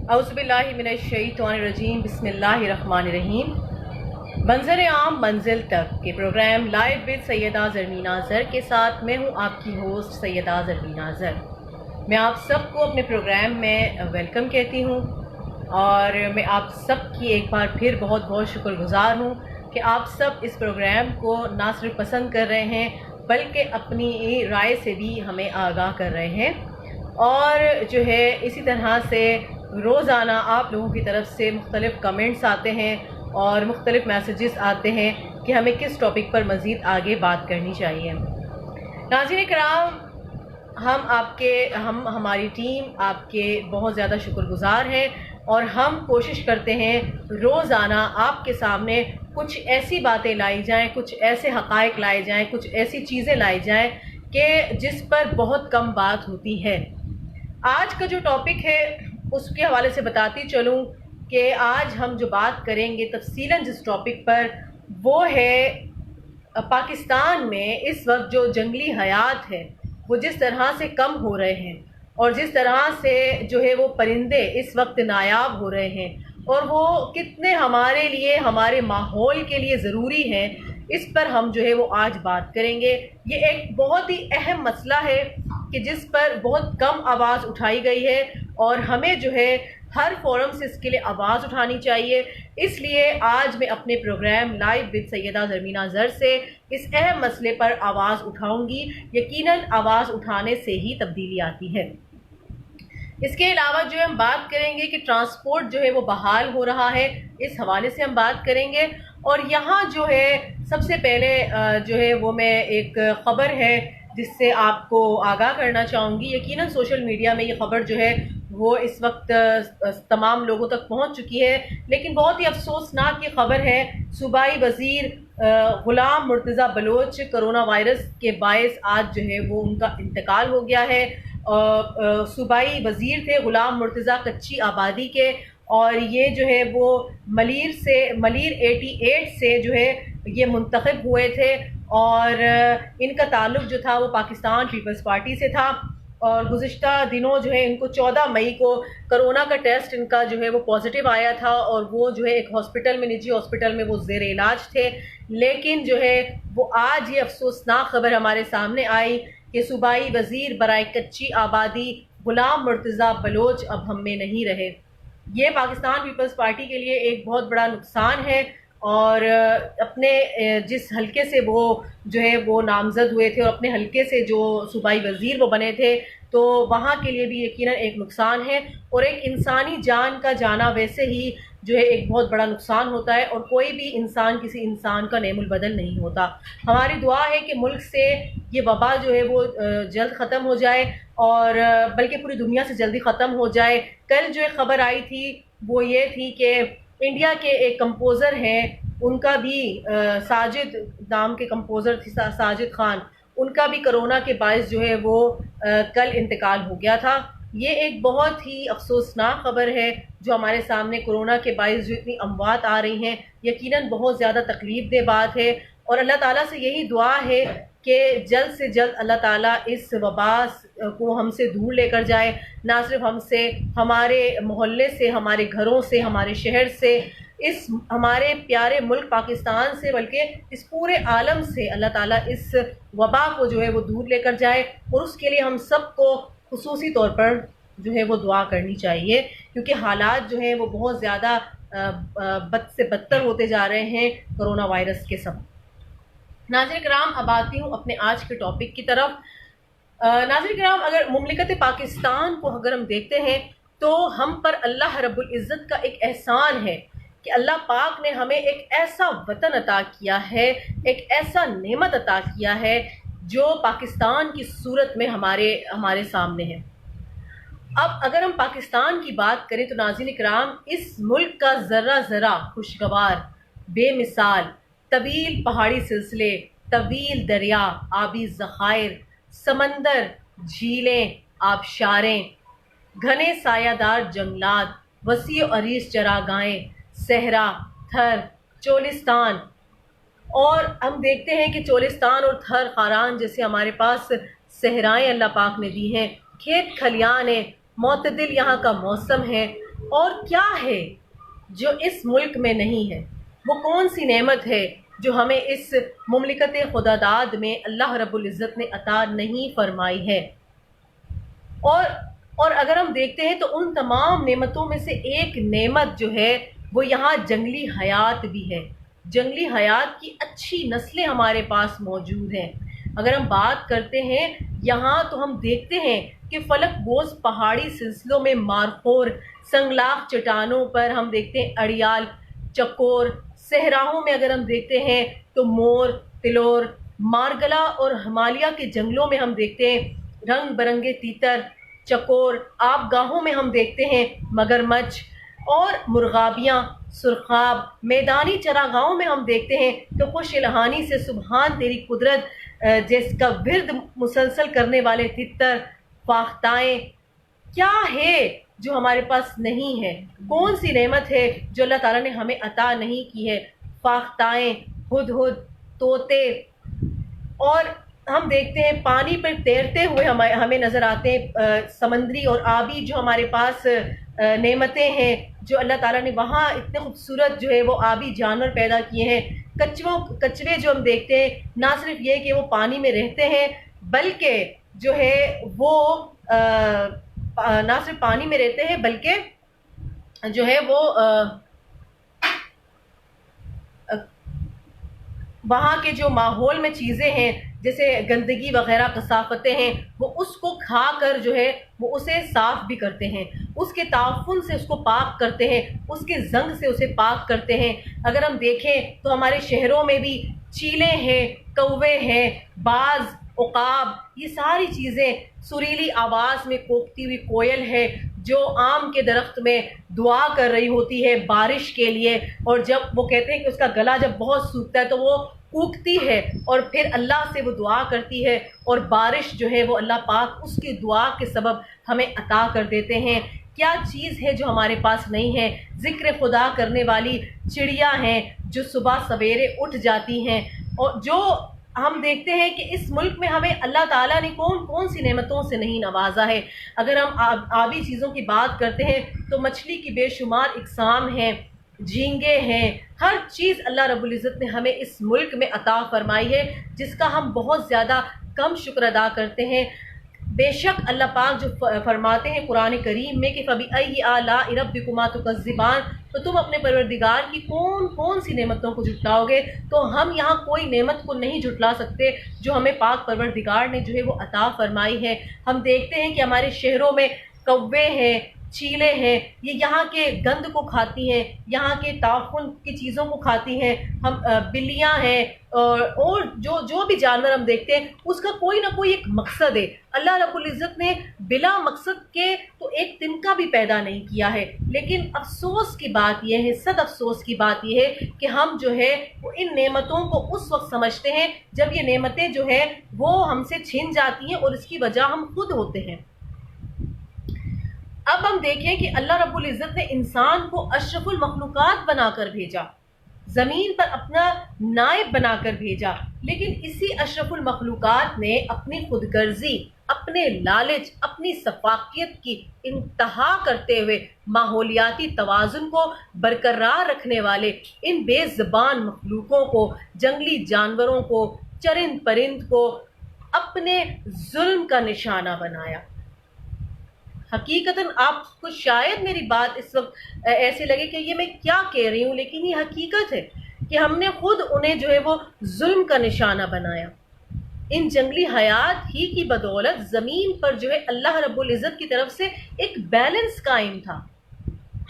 اعوذ باللہ من الشیطان الرجیم، بسم اللہ الرحمن الرحیم۔ منظر عام منزل تک کے پروگرام لائیو ود سیدہ زرمین اظہر کے ساتھ میں ہوں آپ کی ہوسٹ سیدہ زرمین اظہر۔ میں آپ سب کو اپنے پروگرام میں ویلکم کہتی ہوں اور میں آپ سب کی ایک بار پھر بہت بہت شکر گزار ہوں کہ آپ سب اس پروگرام کو نہ صرف پسند کر رہے ہیں بلکہ اپنی رائے سے بھی ہمیں آگاہ کر رہے ہیں، اور جو ہے اسی طرح سے روزانہ آپ لوگوں کی طرف سے مختلف کمنٹس آتے ہیں اور مختلف میسیجز آتے ہیں کہ ہمیں کس ٹاپک پر مزید آگے بات کرنی چاہیے۔ ناظرین کرام، ہماری ٹیم آپ کے بہت زیادہ شکر گزار ہے اور ہم کوشش کرتے ہیں روزانہ آپ کے سامنے کچھ ایسی باتیں لائی جائیں، کچھ ایسے حقائق لائے جائیں، کچھ ایسی چیزیں لائی جائیں کہ جس پر بہت کم بات ہوتی ہے۔ آج کا جو ٹاپک ہے اس کے حوالے سے بتاتی چلوں کہ آج ہم جو بات کریں گے تفصیلاً جس ٹاپک پر، وہ ہے پاکستان میں اس وقت جو جنگلی حیات ہے وہ جس طرح سے کم ہو رہے ہیں اور جس طرح سے جو ہے وہ پرندے اس وقت نایاب ہو رہے ہیں اور وہ کتنے ہمارے لیے، ہمارے ماحول کے لیے ضروری ہیں، اس پر ہم جو ہے وہ آج بات کریں گے۔ یہ ایک بہت ہی اہم مسئلہ ہے کہ جس پر بہت کم آواز اٹھائی گئی ہے اور ہمیں جو ہے ہر فورم سے اس کے لیے آواز اٹھانی چاہیے۔ اس لیے آج میں اپنے پروگرام لائیو ود سیدہ زرمین اظہر سے اس اہم مسئلے پر آواز اٹھاؤں گی۔ یقیناً آواز اٹھانے سے ہی تبدیلی آتی ہے۔ اس کے علاوہ جو ہم بات کریں گے کہ ٹرانسپورٹ جو ہے وہ بحال ہو رہا ہے، اس حوالے سے ہم بات کریں گے۔ اور یہاں جو ہے سب سے پہلے جو ہے وہ میں ایک خبر ہے جس سے آپ کو آگاہ کرنا چاہوں گی۔ یقیناً سوشل میڈیا میں یہ خبر جو ہے وہ اس وقت تمام لوگوں تک پہنچ چکی ہے، لیکن بہت ہی افسوسناک یہ خبر ہے۔ صوبائی وزیر غلام مرتضیٰ بلوچ کرونا وائرس کے باعث آج جو ہے وہ ان کا انتقال ہو گیا ہے۔ صوبائی وزیر تھے غلام مرتضیٰ کچی آبادی کے، اور یہ جو ہے وہ ملیر 88 سے جو ہے یہ منتخب ہوئے تھے اور ان کا تعلق جو تھا وہ پاکستان پیپلز پارٹی سے تھا، اور گزشتہ دنوں جو ہے ان کو 14 مئی کو کرونا کا ٹیسٹ ان کا جو ہے وہ پازیٹیو آیا تھا اور وہ جو ہے ایک ہاسپٹل میں، نجی ہاسپٹل میں وہ زیر علاج تھے۔ لیکن جو ہے وہ آج یہ افسوسناک خبر ہمارے سامنے آئی کہ صوبائی وزیر برائے کچی آبادی غلام مرتضیٰ بلوچ اب ہم میں نہیں رہے۔ یہ پاکستان پیپلز پارٹی کے لیے ایک بہت بڑا نقصان ہے، اور اپنے جس حلقے سے وہ جو ہے وہ نامزد ہوئے تھے اور اپنے حلقے سے جو صوبائی وزیر وہ بنے تھے، تو وہاں کے لیے بھی یقیناً ایک نقصان ہے، اور ایک انسانی جان کا جانا ویسے ہی جو ہے ایک بہت بڑا نقصان ہوتا ہے، اور کوئی بھی انسان کسی انسان کا نعم البدل نہیں ہوتا۔ ہماری دعا ہے کہ ملک سے یہ وبا جو ہے وہ جلد ختم ہو جائے، اور بلکہ پوری دنیا سے جلدی ختم ہو جائے۔ کل جو ایک خبر آئی تھی وہ یہ تھی کہ انڈیا کے ایک کمپوزر ہیں، ان کا بھی ساجد نام کے کمپوزر تھی، ساجد خان، ان کا بھی کرونا کے باعث جو ہے وہ کل انتقال ہو گیا تھا۔ یہ ایک بہت ہی افسوسناک خبر ہے جو ہمارے سامنے کورونا کے باعث جو اتنی اموات آ رہی ہیں، یقیناً بہت زیادہ تکلیف دہ بات ہے، اور اللہ تعالیٰ سے یہی دعا ہے کہ جلد سے جلد اللہ تعالیٰ اس وبا کو ہم سے دور لے کر جائے، نہ صرف ہم سے، ہمارے محلے سے، ہمارے گھروں سے، ہمارے شہر سے، اس ہمارے پیارے ملک پاکستان سے، بلکہ اس پورے عالم سے اللہ تعالیٰ اس وبا کو جو ہے وہ دور لے کر جائے۔ اور اس کے لیے ہم سب کو خصوصی طور پر جو ہے وہ دعا کرنی چاہیے، کیونکہ حالات جو ہیں وہ بہت زیادہ بد سے بدتر ہوتے جا رہے ہیں کرونا وائرس کے سبب۔ ناظرین کرام، اب آتی ہوں اپنے آج کے ٹاپک کی طرف۔ ناظرین کرام، اگر مملکت پاکستان کو اگر ہم دیکھتے ہیں تو ہم پر اللہ رب العزت کا ایک احسان ہے کہ اللہ پاک نے ہمیں ایک ایسا وطن عطا کیا ہے، ایک ایسا نعمت عطا کیا ہے جو پاکستان کی صورت میں ہمارے سامنے ہے۔ اب اگر ہم پاکستان کی بات کریں تو ناظرین کرام، اس ملک کا ذرہ ذرہ خوشگوار، بے مثال، طویل پہاڑی سلسلے، طویل دریا، آبی ذخائر، سمندر، جھیلیں، آبشاریں، گھنے سایہ دار جنگلات، وسیع و عریض چراگاہیں، صحرا، تھر، چولستان، اور ہم دیکھتے ہیں کہ چولستان اور تھر خاران جیسے ہمارے پاس صحرائیں اللہ پاک نے دی ہیں، کھیت کھلیان ہیں، معتدل یہاں کا موسم ہے، اور کیا ہے جو اس ملک میں نہیں ہے؟ وہ کون سی نعمت ہے جو ہمیں اس مملکت خداداد میں اللہ رب العزت نے عطا نہیں فرمائی ہے؟ اور اگر ہم دیکھتے ہیں تو ان تمام نعمتوں میں سے ایک نعمت جو ہے وہ یہاں جنگلی حیات بھی ہے۔ جنگلی حیات کی اچھی نسلیں ہمارے پاس موجود ہیں۔ اگر ہم بات کرتے ہیں یہاں تو ہم دیکھتے ہیں کہ فلک بوز پہاڑی سلسلوں میں مارخور سنگلاخ چٹانوں پر ہم دیکھتے ہیں اڑیال، چکور، صحراؤں میں اگر ہم دیکھتے ہیں تو مور، تلور، مارگلا اور ہمالیہ کے جنگلوں میں ہم دیکھتے ہیں رنگ برنگے تیتر، چکور، آب گاہوں میں ہم دیکھتے ہیں مگرمچھ اور مرغابیاں، سرخاب، میدانی چراگاہوں میں ہم دیکھتے ہیں تو خوش الہانی سے سبحان تیری قدرت جس کا ورد مسلسل کرنے والے تتر، فاختائیں۔ کیا ہے جو ہمارے پاس نہیں ہے؟ کون سی نعمت ہے جو اللہ تعالیٰ نے ہمیں عطا نہیں کی ہے؟ فاختائیں، ہدہد، طوطے، اور ہم دیکھتے ہیں پانی پر تیرتے ہوئے ہمیں نظر آتے ہیں سمندری اور آبی جو ہمارے پاس نعمتیں ہیں جو اللہ تعالیٰ نے وہاں اتنے خوبصورت جو ہے وہ آبی جانور پیدا کیے ہیں۔ کچوے جو ہم دیکھتے ہیں نہ صرف یہ کہ وہ پانی میں رہتے ہیں بلکہ جو ہے وہ نہ صرف پانی میں رہتے ہیں بلکہ جو ہے وہ وہاں کے جو ماحول میں چیزیں ہیں جیسے گندگی وغیرہ کثافتیں ہیں وہ اس کو کھا کر جو ہے وہ اسے صاف بھی کرتے ہیں، اس کے تعفن سے اس کو پاک کرتے ہیں، اس کے زنگ سے اسے پاک کرتے ہیں۔ اگر ہم دیکھیں تو ہمارے شہروں میں بھی چیلیں ہیں، کوے ہیں، باز، عقاب، یہ ساری چیزیں، سریلی آواز میں کوکتی ہوئی کوئل ہے جو آم کے درخت میں دعا کر رہی ہوتی ہے بارش کے لیے، اور جب وہ کہتے ہیں کہ اس کا گلا جب بہت سوکھتا ہے تو وہ کوکتی ہے اور پھر اللہ سے وہ دعا کرتی ہے اور بارش جو ہے وہ اللہ پاک اس کی دعا کے سبب ہمیں عطا کر دیتے ہیں۔ کیا چیز ہے جو ہمارے پاس نہیں ہے؟ ذکر خدا کرنے والی چڑیا ہیں جو صبح سویرے اٹھ جاتی ہیں، اور جو ہم دیکھتے ہیں کہ اس ملک میں ہمیں اللہ تعالیٰ نے کون کون سی نعمتوں سے نہیں نوازا ہے۔ اگر ہم آبی چیزوں کی بات کرتے ہیں تو مچھلی کی بے شمار اقسام ہیں، جھینگے ہیں، ہر چیز اللہ رب العزت نے ہمیں اس ملک میں عطا فرمائی ہے جس کا ہم بہت زیادہ کم شکر ادا کرتے ہیں۔ بے شک اللہ پاک جو فرماتے ہیں قرآن کریم میں کہ فَبِأَيِّ آلَاءِ رَبِّكُمَا تُكَذِّبَانِ، تو تم اپنے پروردگار کی کون کون سی نعمتوں کو جھٹلاؤ گے؟ تو ہم یہاں کوئی نعمت کو نہیں جھٹلا سکتے جو ہمیں پاک پروردگار نے جو ہے وہ عطا فرمائی ہے۔ ہم دیکھتے ہیں کہ ہمارے شہروں میں کوے ہیں، چیلیں ہیں، یہ یہاں کے گند کو کھاتی ہیں، یہاں کے تعفن کی چیزوں کو کھاتی ہیں۔ ہم بلیاں ہیں اور جو بھی جانور ہم دیکھتے ہیں اس کا کوئی نہ کوئی ایک مقصد ہے۔ اللہ رب العزت نے بلا مقصد کے تو ایک تنکا بھی پیدا نہیں کیا ہے، لیکن افسوس کی بات یہ ہے، صد افسوس کی بات یہ ہے کہ ہم جو ہے وہ ان نعمتوں کو اس وقت سمجھتے ہیں جب یہ نعمتیں جو ہے وہ ہم سے چھن جاتی ہیں اور اس کی وجہ ہم خود ہوتے ہیں۔ اب ہم دیکھیں کہ اللہ رب العزت نے انسان کو اشرف المخلوقات بنا کر بھیجا، زمین پر اپنا نائب بنا کر بھیجا، لیکن اسی اشرف المخلوقات نے اپنی خود غرضی، اپنے لالچ، اپنی سفاکیت کی انتہا کرتے ہوئے ماحولیاتی توازن کو برقرار رکھنے والے ان بے زبان مخلوقوں کو، جنگلی جانوروں کو، چرند پرند کو اپنے ظلم کا نشانہ بنایا۔ حقیقتاً آپ کو شاید میری بات اس وقت ایسے لگے کہ یہ میں کیا کہہ رہی ہوں، لیکن یہ حقیقت ہے کہ ہم نے خود انہیں جو ہے وہ ظلم کا نشانہ بنایا۔ ان جنگلی حیات ہی کی بدولت زمین پر جو ہے اللہ رب العزت کی طرف سے ایک بیلنس قائم تھا،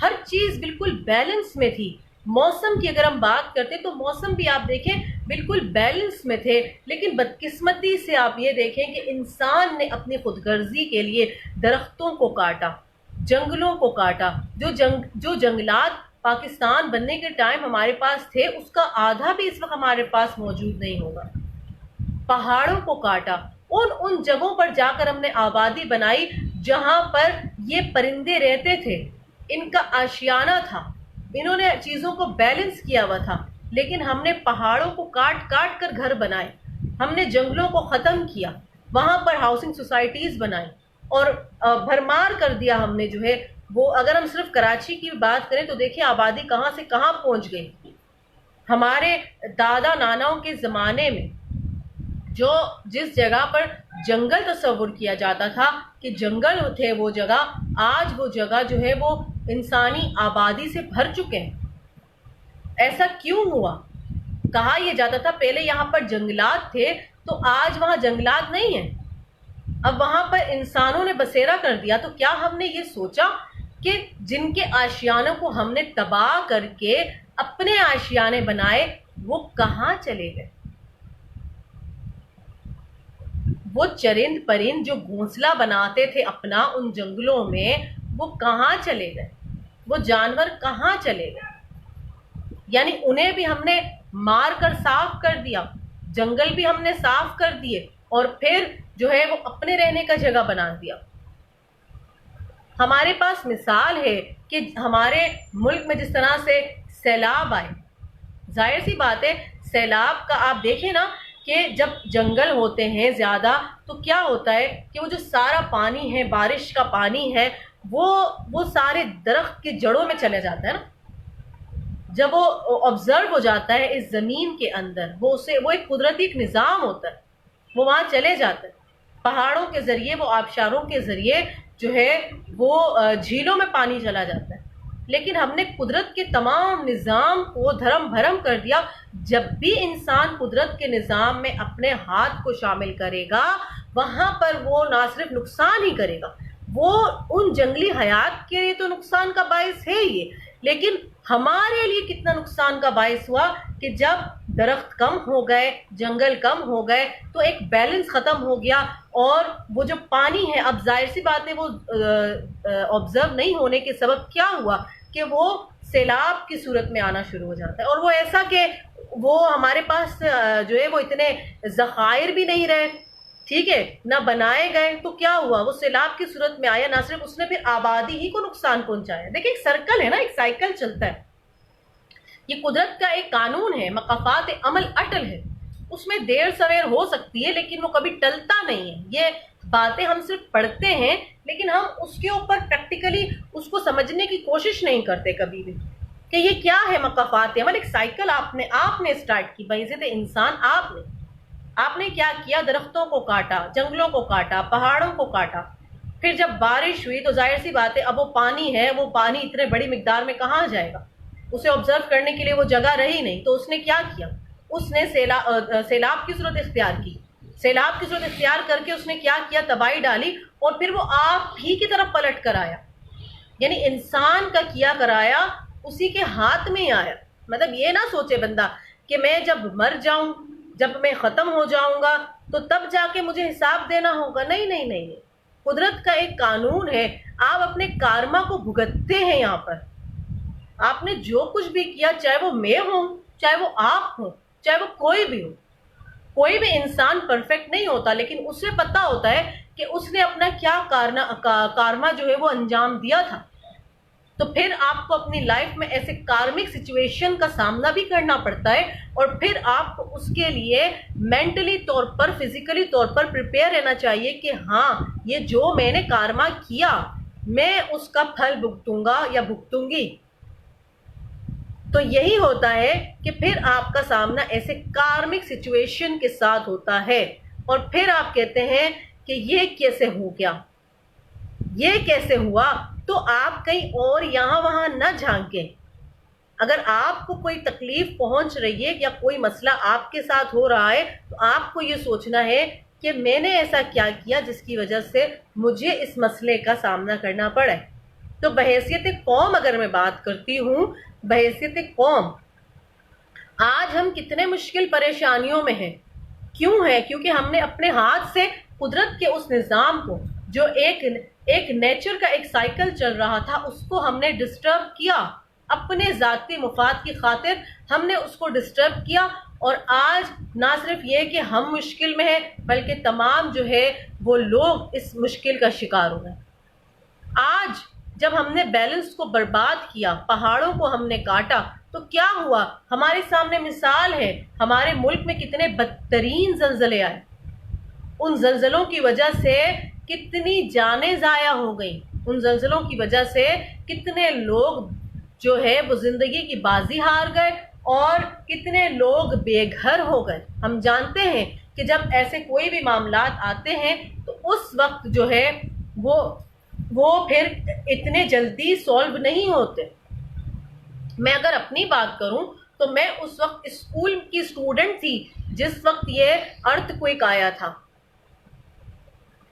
ہر چیز بالکل بیلنس میں تھی۔ موسم کی اگر ہم بات کرتے تو موسم بھی آپ دیکھیں بالکل بیلنس میں تھے، لیکن بدقسمتی سے آپ یہ دیکھیں کہ انسان نے اپنی خود غرضی کے لیے درختوں کو کاٹا، جنگلوں کو کاٹا۔ جو جنگلات پاکستان بننے کے ٹائم ہمارے پاس تھے اس کا آدھا بھی اس وقت ہمارے پاس موجود نہیں ہوگا۔ پہاڑوں کو کاٹا، ان جگہوں پر جا کر ہم نے آبادی بنائی جہاں پر یہ پرندے رہتے تھے، ان کا آشیانہ تھا، انہوں نے چیزوں کو بیلنس کیا ہوا تھا، لیکن ہم نے پہاڑوں کو کاٹ کاٹ کر گھر بنائے، ہم نے جنگلوں کو ختم کیا، وہاں پر ہاؤسنگ سوسائٹیز بنائی اور بھرمار کر دیا ہم نے جو ہے وہ اگر ہم صرف کراچی کی بات کریں تو دیکھیں آبادی کہاں سے کہاں پہنچ گئی. ہمارے دادا ناناؤں کے زمانے میں جو جس جگہ پر جنگل تصور کیا جاتا تھا کہ جنگل تھے وہ جگہ، آج وہ جگہ جو ہے وہ انسانی آبادی سے بھر چکے ہیں. ایسا کیوں ہوا؟ کہا یہ جاتا تھا پہلے یہاں پر جنگلات تھے تو آج وہاں جنگلات نہیں ہیں، اب وہاں پر انسانوں نے بسیرا کر دیا. تو کیا ہم نے یہ سوچا کہ جن کے آشیانوں کو ہم نے تباہ کر کے اپنے آشیانے بنائے وہ کہاں چلے گئے؟ وہ چرند پرند جو گھونسلہ بناتے تھے اپنا ان جنگلوں میں، وہ کہاں چلے گئے؟ وہ جانور کہاں چلے گئے؟ یعنی انہیں بھی ہم نے مار کر صاف کر دیا، جنگل بھی ہم نے صاف کر دیے، اور پھر جو ہے وہ اپنے رہنے کا جگہ بنا دیا. ہمارے پاس مثال ہے کہ ہمارے ملک میں جس طرح سے سیلاب آئے، ظاہر سی بات ہے سیلاب کا آپ دیکھیں نا کہ جب جنگل ہوتے ہیں زیادہ تو کیا ہوتا ہے کہ وہ جو سارا پانی ہے، بارش کا پانی ہے، وہ سارے درخت کے جڑوں میں چلے جاتا ہے نا. جب وہ آبزرو ہو جاتا ہے اس زمین کے اندر، وہ ایک قدرتی ایک نظام ہوتا ہے، وہ وہاں چلے جاتا ہے. پہاڑوں کے ذریعے، وہ آبشاروں کے ذریعے جو ہے وہ جھیلوں میں پانی چلا جاتا ہے. لیکن ہم نے قدرت کے تمام نظام کو دھرم بھرم کر دیا. جب بھی انسان قدرت کے نظام میں اپنے ہاتھ کو شامل کرے گا وہاں پر وہ نہ صرف نقصان ہی کرے گا، وہ ان جنگلی حیات کے لیے تو نقصان کا باعث ہے ہی، لیکن ہمارے لیے کتنا نقصان کا باعث ہوا کہ جب درخت کم ہو گئے، جنگل کم ہو گئے تو ایک بیلنس ختم ہو گیا. اور وہ جو پانی ہے، اب ظاہر سی بات ہے وہ آبزرو نہیں ہونے کے سبب کیا ہوا کہ وہ سیلاب کی صورت میں آنا شروع ہو جاتا ہے. اور وہ ایسا کہ وہ ہمارے پاس جو ہے وہ اتنے ذخائر بھی نہیں رہے، ٹھیک ہے، نہ بنائے گئے، تو کیا ہوا وہ سیلاب کی صورت میں آیا. نہ صرف اس نے پھر آبادی ہی کو نقصان پہنچایا. دیکھیں ایک سرکل ہے نا، ایک سائیکل چلتا ہے. یہ قدرت کا ایک قانون ہے، مقافات عمل اٹل ہے، اس میں دیر سویر ہو سکتی ہے لیکن وہ کبھی ٹلتا نہیں ہے. یہ باتیں ہم صرف پڑھتے ہیں لیکن ہم اس کے اوپر پریکٹیکلی اس کو سمجھنے کی کوشش نہیں کرتے کبھی بھی کہ یہ کیا ہے مقافات عمل. ایک سائیکل آپ نے اسٹارٹ کی بعزت انسان. آپ نے کیا کیا؟ درختوں کو کاٹا، جنگلوں کو کاٹا، پہاڑوں کو کاٹا. پھر جب بارش ہوئی تو ظاہر سی بات ہے اب وہ پانی ہے، وہ پانی اتنے بڑی مقدار میں کہاں جائے گا؟ اسے آبزرو کرنے کے لیے وہ جگہ رہی نہیں. تو اس نے کیا کیا؟ اس نے سیلاب کی صورت اختیار کی. سیلاب کی صورت اختیار کر کے اس نے کیا کیا؟ تباہی ڈالی، اور پھر وہ آپ ہی کی طرف پلٹ کر آیا. یعنی انسان کا کیا کرایا اسی کے ہاتھ میں ہی آیا. مطلب یہ نہ سوچے بندہ کہ میں جب مر جاؤں، جب میں ختم ہو جاؤں گا تو تب جا کے مجھے حساب دینا ہوگا. نہیں نہیں نہیں، قدرت کا ایک قانون ہے. آپ اپنے کارما کو بھگتتے ہیں. یہاں پر آپ نے جو کچھ بھی کیا، چاہے وہ میں ہوں، چاہے وہ آپ ہوں، چاہے وہ کوئی بھی ہو، کوئی بھی انسان پرفیکٹ نہیں ہوتا، لیکن اسے پتا ہوتا ہے کہ اس نے اپنا کیا کارما جو ہے وہ انجام دیا تھا. تو پھر آپ کو اپنی لائف میں ایسے کارمک سچویشن کا سامنا بھی کرنا پڑتا ہے، اور پھر آپ کو اس کے لیے مینٹلی طور پر، فزیکلی طور پر پریپیئر رہنا چاہیے کہ ہاں یہ جو میں نے کارما کیا میں اس کا پھل بھگتوں گا یا بھگتوں گی. تو یہی ہوتا ہے کہ پھر آپ کا سامنا ایسے کارمک سچویشن کے ساتھ ہوتا ہے، اور پھر آپ کہتے ہیں کہ یہ کیسے ہو گیا، یہ کیسے ہوا. تو آپ کہیں اور یہاں وہاں نہ جھانکیں. اگر آپ کو کوئی تکلیف پہنچ رہی ہے یا کوئی مسئلہ آپ کے ساتھ ہو رہا ہے تو آپ کو یہ سوچنا ہے کہ میں نے ایسا کیا کیا جس کی وجہ سے مجھے اس مسئلے کا سامنا کرنا پڑا ہے. تو بحیثیت قوم اگر میں بات کرتی ہوں، بحیثیت قوم آج ہم کتنے مشکل پریشانیوں میں ہیں. کیوں ہے؟ کیونکہ ہم نے اپنے ہاتھ سے قدرت کے اس نظام کو جو ایک نیچر کا ایک سائیکل چل رہا تھا اس کو ہم نے ڈسٹرب کیا. اپنے ذاتی مفاد کی خاطر ہم نے اس کو ڈسٹرب کیا، اور آج نہ صرف یہ کہ ہم مشکل میں ہیں بلکہ تمام جو ہے وہ لوگ اس مشکل کا شکار ہو گئے. آج جب ہم نے بیلنس کو برباد کیا، پہاڑوں کو ہم نے کاٹا، تو کیا ہوا؟ ہمارے سامنے مثال ہے ہمارے ملک میں کتنے بدترین زلزلے آئے. ان زلزلوں کی وجہ سے کتنی جانیں ضائع ہو گئیں، ان زلزلوں کی وجہ سے کتنے لوگ جو ہے وہ زندگی کی بازی ہار گئے اور کتنے لوگ بے گھر ہو گئے۔ ہم جانتے ہیں کہ جب ایسے کوئی بھی معاملات آتے ہیں تو اس وقت جو ہے وہ پھر اتنے جلدی سولو نہیں ہوتے۔ میں اگر اپنی بات کروں تو میں اس وقت اسکول کی اسٹوڈنٹ تھی جس وقت یہ ارتھ کوئک آیا تھا،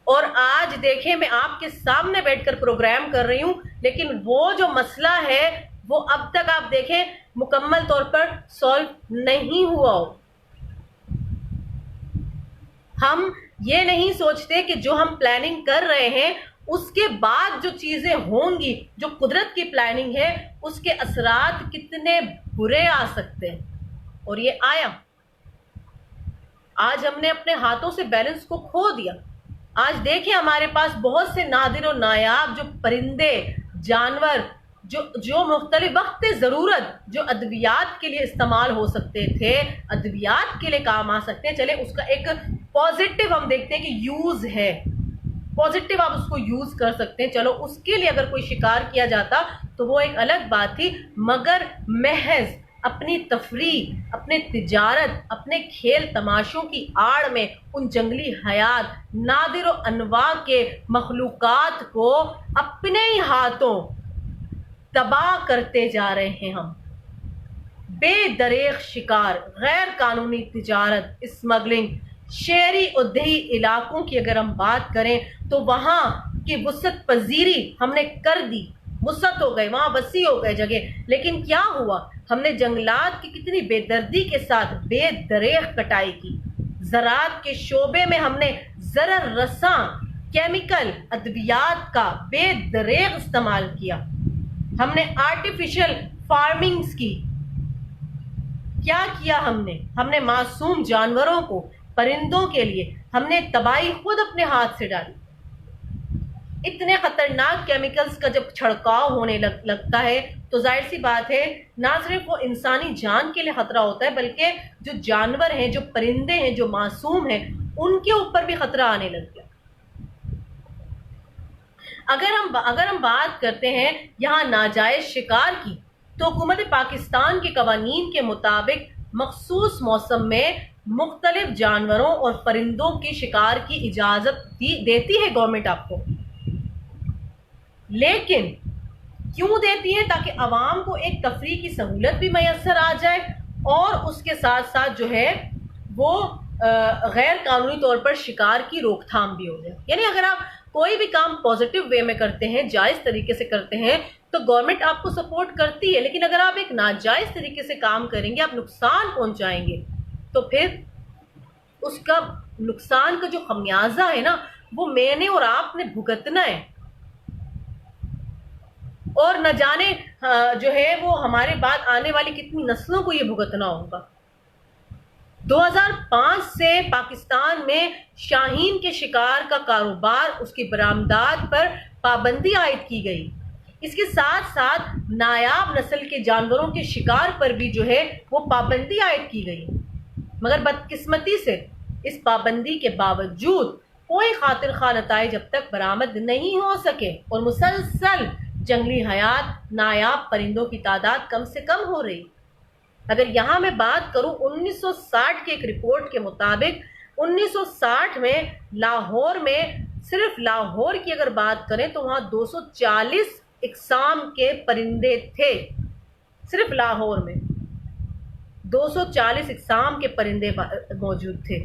اور آج دیکھیں میں آپ کے سامنے بیٹھ کر پروگرام کر رہی ہوں، لیکن وہ جو مسئلہ ہے وہ اب تک آپ دیکھیں مکمل طور پر سولو نہیں ہوا ہو۔ ہم یہ نہیں سوچتے کہ جو ہم پلاننگ کر رہے ہیں اس کے بعد جو چیزیں ہوں گی، جو قدرت کی پلاننگ ہے، اس کے اثرات کتنے برے آ سکتے ہیں، اور یہ آیا۔ آج ہم نے اپنے ہاتھوں سے بیلنس کو کھو دیا۔ آج دیکھیں ہمارے پاس بہت سے نادر و نایاب جو پرندے، جانور جو مختلف وقت ضرورت جو ادویات کے لیے استعمال ہو سکتے تھے، ادویات کے لیے کام آ سکتے ہیں، چلے اس کا ایک پازیٹیو ہم دیکھتے ہیں کہ یوز ہے، پازیٹیو آپ اس کو یوز کر سکتے ہیں، چلو اس کے لیے اگر کوئی شکار کیا جاتا تو وہ ایک الگ بات تھی، مگر محض اپنی تفریح، اپنے تجارت، اپنے کھیل تماشوں کی آڑ میں ان جنگلی حیات، نادر و انواع کے مخلوقات کو اپنے ہی ہاتھوں تباہ کرتے جا رہے ہیں۔ ہم بے دریغ شکار، غیر قانونی تجارت، اسمگلنگ، شہری اور دیہی علاقوں کی اگر ہم بات کریں تو وہاں کی وسعت پذیری ہم نے کر دی، وسعت ہو گئے، وہاں وسیع ہو گئے جگہ، لیکن کیا ہوا؟ ہم نے جنگلات کی کتنی بے دردی کے ساتھ بے دریغ کٹائی کی۔ زراعت کے شعبے میں ہم نے ضرر رساں کیمیکل ادویات کا بے دریغ استعمال کیا۔ ہم نے آرٹیفیشل فارمنگز کی، کیا کیا ہم نے معصوم جانوروں کو، پرندوں کے لیے ہم نے تباہی خود اپنے ہاتھ سے ڈالی۔ اتنے خطرناک کیمیکلز کا جب چھڑکاؤ ہونے لگتا ہے تو ظاہر سی بات ہے نہ صرف وہ انسانی جان کے لیے خطرہ ہوتا ہے، بلکہ جو جانور ہیں، جو پرندے ہیں، جو معصوم ہیں، ان کے اوپر بھی خطرہ آنے لگ گیا۔ اگر ہم بات کرتے ہیں یہاں ناجائز شکار کی، تو حکومت پاکستان کے قوانین کے مطابق مخصوص موسم میں مختلف جانوروں اور پرندوں کے شکار کی اجازت دیتی ہے گورنمنٹ آپ کو، لیکن کیوں دیتی ہے؟ تاکہ عوام کو ایک تفریح کی سہولت بھی میسر آ جائے اور اس کے ساتھ ساتھ جو ہے وہ غیر قانونی طور پر شکار کی روک تھام بھی ہو جائے۔ یعنی اگر آپ کوئی بھی کام پازیٹیو وے میں کرتے ہیں، جائز طریقے سے کرتے ہیں، تو گورنمنٹ آپ کو سپورٹ کرتی ہے، لیکن اگر آپ ایک ناجائز طریقے سے کام کریں گے، آپ نقصان پہنچائیں گے، تو پھر اس کا نقصان کا جو خمیازہ ہے نا، وہ میں نے اور آپ نے بھگتنا ہے، اور نہ جانے جو ہے وہ ہمارے بعد آنے والی کتنی نسلوں کو یہ بھگتنا ہوگا۔ 2005 سے پاکستان میں شاہین کے شکار کا کاروبار، اس کی برآمدات پر پابندی عائد کی گئی۔ اس کے ساتھ ساتھ نایاب نسل کے جانوروں کے شکار پر بھی جو ہے وہ پابندی عائد کی گئی، مگر بدقسمتی سے اس پابندی کے باوجود کوئی خاطر خواہ نتائج اب تک برآمد نہیں ہو سکے، اور مسلسل جنگلی حیات، نایاب پرندوں کی تعداد کم سے کم ہو رہی۔ اگر یہاں میں بات کروں 1960 کے ایک رپورٹ کے مطابق، 1960 میں لاہور میں، صرف لاہور کی اگر بات کریں تو وہاں 240 اقسام کے پرندے تھے، صرف لاہور میں 240 اقسام کے پرندے موجود تھے،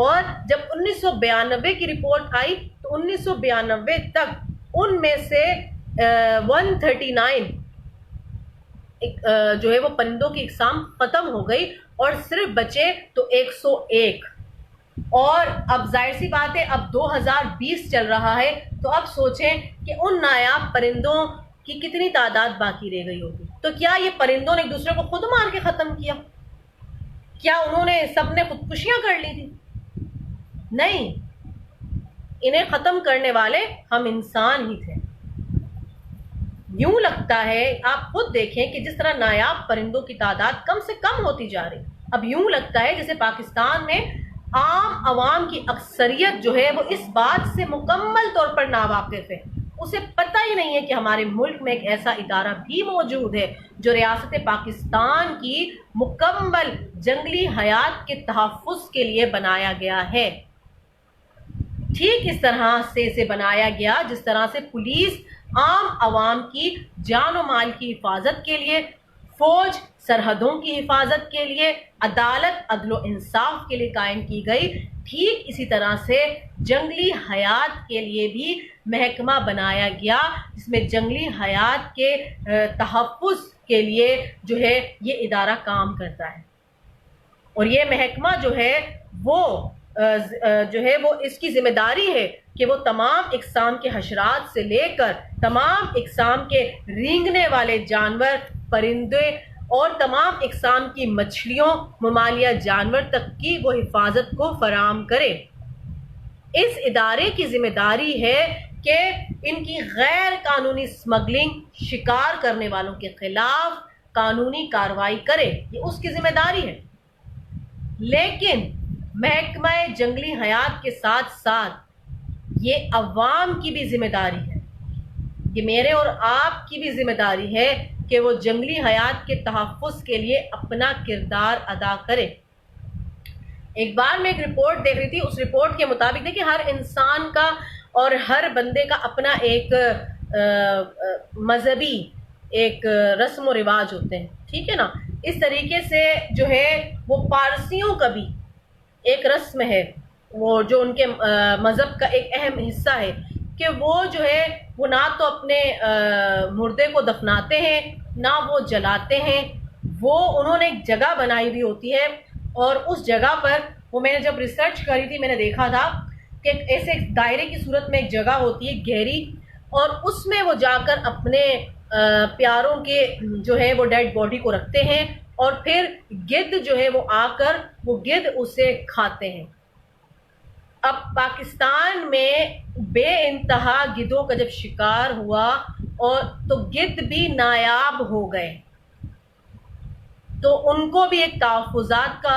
اور جب 1992 کی رپورٹ آئی تو 1992 تک ان میں سے 139 جو ہے وہ پرندوں کی اقسام ختم ہو گئی، اور صرف بچے تو 101۔ اور اب ظاہر سی بات ہے اب 2020 چل رہا ہے، تو اب سوچیں کہ ان نایاب پرندوں کی کتنی تعداد باقی رہ گئی ہوگی۔ تو کیا یہ پرندوں نے ایک دوسرے کو خود مار کے ختم کیا؟ کیا انہوں نے سب نے خودکشیاں کر لی تھی؟ نہیں، انہیں ختم کرنے والے ہم انسان ہی تھے۔ یوں لگتا ہے، آپ خود دیکھیں کہ جس طرح نایاب پرندوں کی تعداد کم سے کم ہوتی جا رہی، اب یوں لگتا ہے جیسے پاکستان میں عام عوام کی اکثریت جو ہے وہ اس بات سے مکمل طور پر ناواقف ہے، اسے پتہ ہی نہیں ہے کہ ہمارے ملک میں ایک ایسا ادارہ بھی موجود ہے جو ریاست پاکستان کی مکمل جنگلی حیات کے تحفظ کے لیے بنایا گیا ہے۔ ٹھیک اس طرح سے اسے بنایا گیا جس طرح سے پولیس عام عوام کی جان و مال کی حفاظت کے لیے، فوج سرحدوں کی حفاظت کے لیے، عدالت عدل و انصاف کے لیے قائم کی گئی، ٹھیک اسی طرح سے جنگلی حیات کے لیے بھی محکمہ بنایا گیا جس میں جنگلی حیات کے تحفظ کے لیے جو ہے یہ ادارہ کام کرتا ہے۔ اور یہ محکمہ جو ہے وہ اس کی ذمہ داری ہے کہ وہ تمام اقسام کے حشرات سے لے کر تمام اقسام کے رینگنے والے جانور، پرندے اور تمام اقسام کی مچھلیوں، ممالیہ جانور تک کی وہ حفاظت کو فراہم کرے۔ اس ادارے کی ذمہ داری ہے کہ ان کی غیر قانونی اسمگلنگ، شکار کرنے والوں کے خلاف قانونی کارروائی کرے، یہ اس کی ذمہ داری ہے۔ لیکن محکمہ جنگلی حیات کے ساتھ ساتھ یہ عوام کی بھی ذمہ داری ہے، یہ میرے اور آپ کی بھی ذمہ داری ہے کہ وہ جنگلی حیات کے تحفظ کے لیے اپنا کردار ادا کرے۔ ایک بار میں ایک رپورٹ دیکھ رہی تھی، اس رپورٹ کے مطابق دیکھیں ہر انسان کا اور ہر بندے کا اپنا ایک مذہبی ایک رسم و رواج ہوتے ہیں، ٹھیک ہے نا۔ اس طریقے سے جو ہے وہ پارسیوں کا بھی ایک رسم ہے، وہ جو ان کے مذہب کا ایک اہم حصہ ہے کہ وہ جو ہے وہ نہ تو اپنے مردے کو دفناتے ہیں نہ وہ جلاتے ہیں، وہ انہوں نے ایک جگہ بنائی ہوئی ہوتی ہے، اور اس جگہ پر وہ میں نے جب ریسرچ کری تھی میں نے دیکھا تھا کہ ایسے دائرے کی صورت میں ایک جگہ ہوتی ہے گہری، اور اس میں وہ جا کر اپنے پیاروں کے جو ہے وہ ڈیڈ باڈی کو رکھتے ہیں، اور پھر گدھ جو ہے وہ آ کر وہ گدھ اسے کھاتے ہیں۔ اب پاکستان میں بے انتہا گدھوں کا جب شکار ہوا اور تو گدھ بھی نایاب ہو گئے، تو ان کو بھی ایک تحفظات کا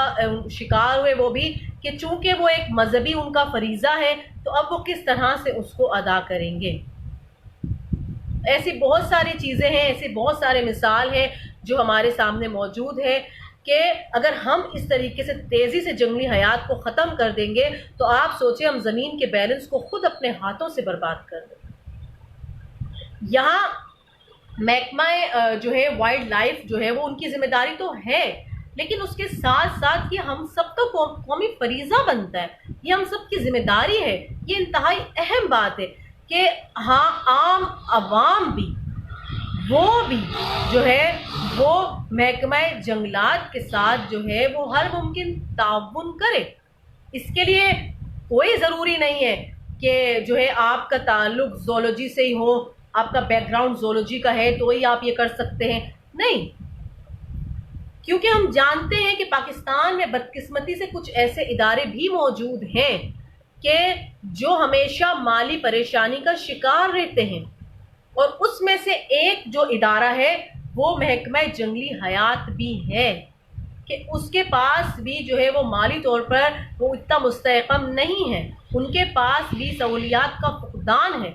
شکار ہوئے، وہ بھی کہ چونکہ وہ ایک مذہبی ان کا فریضہ ہے تو اب وہ کس طرح سے اس کو ادا کریں گے۔ ایسی بہت ساری چیزیں ہیں، ایسی بہت سارے مثال ہیں جو ہمارے سامنے موجود ہے کہ اگر ہم اس طریقے سے تیزی سے جنگلی حیات کو ختم کر دیں گے تو آپ سوچیں ہم زمین کے بیلنس کو خود اپنے ہاتھوں سے برباد کر دیں گے۔ یہاں محکمہ جو ہے وائلڈ لائف جو ہے وہ ان کی ذمہ داری تو ہے، لیکن اس کے ساتھ ساتھ یہ ہم سب کا قومی فریضہ بنتا ہے، یہ ہم سب کی ذمہ داری ہے۔ یہ انتہائی اہم بات ہے کہ ہاں عام عوام بھی وہ بھی جو ہے وہ محکمہ جنگلات کے ساتھ جو ہے وہ ہر ممکن تعاون کرے۔ اس کے لیے کوئی ضروری نہیں ہے کہ جو ہے آپ کا تعلق زولوجی سے ہی ہو، آپ کا بیک گراؤنڈ زولوجی کا ہے تو ہی آپ یہ کر سکتے ہیں، نہیں، کیونکہ ہم جانتے ہیں کہ پاکستان میں بدقسمتی سے کچھ ایسے ادارے بھی موجود ہیں کہ جو ہمیشہ مالی پریشانی کا شکار رہتے ہیں، اور اس میں سے ایک جو ادارہ ہے وہ محکمہ جنگلی حیات بھی ہے کہ اس کے پاس بھی جو ہے وہ مالی طور پر وہ اتنا مستحکم نہیں ہے، ان کے پاس بھی سہولیات کا فقدان ہے۔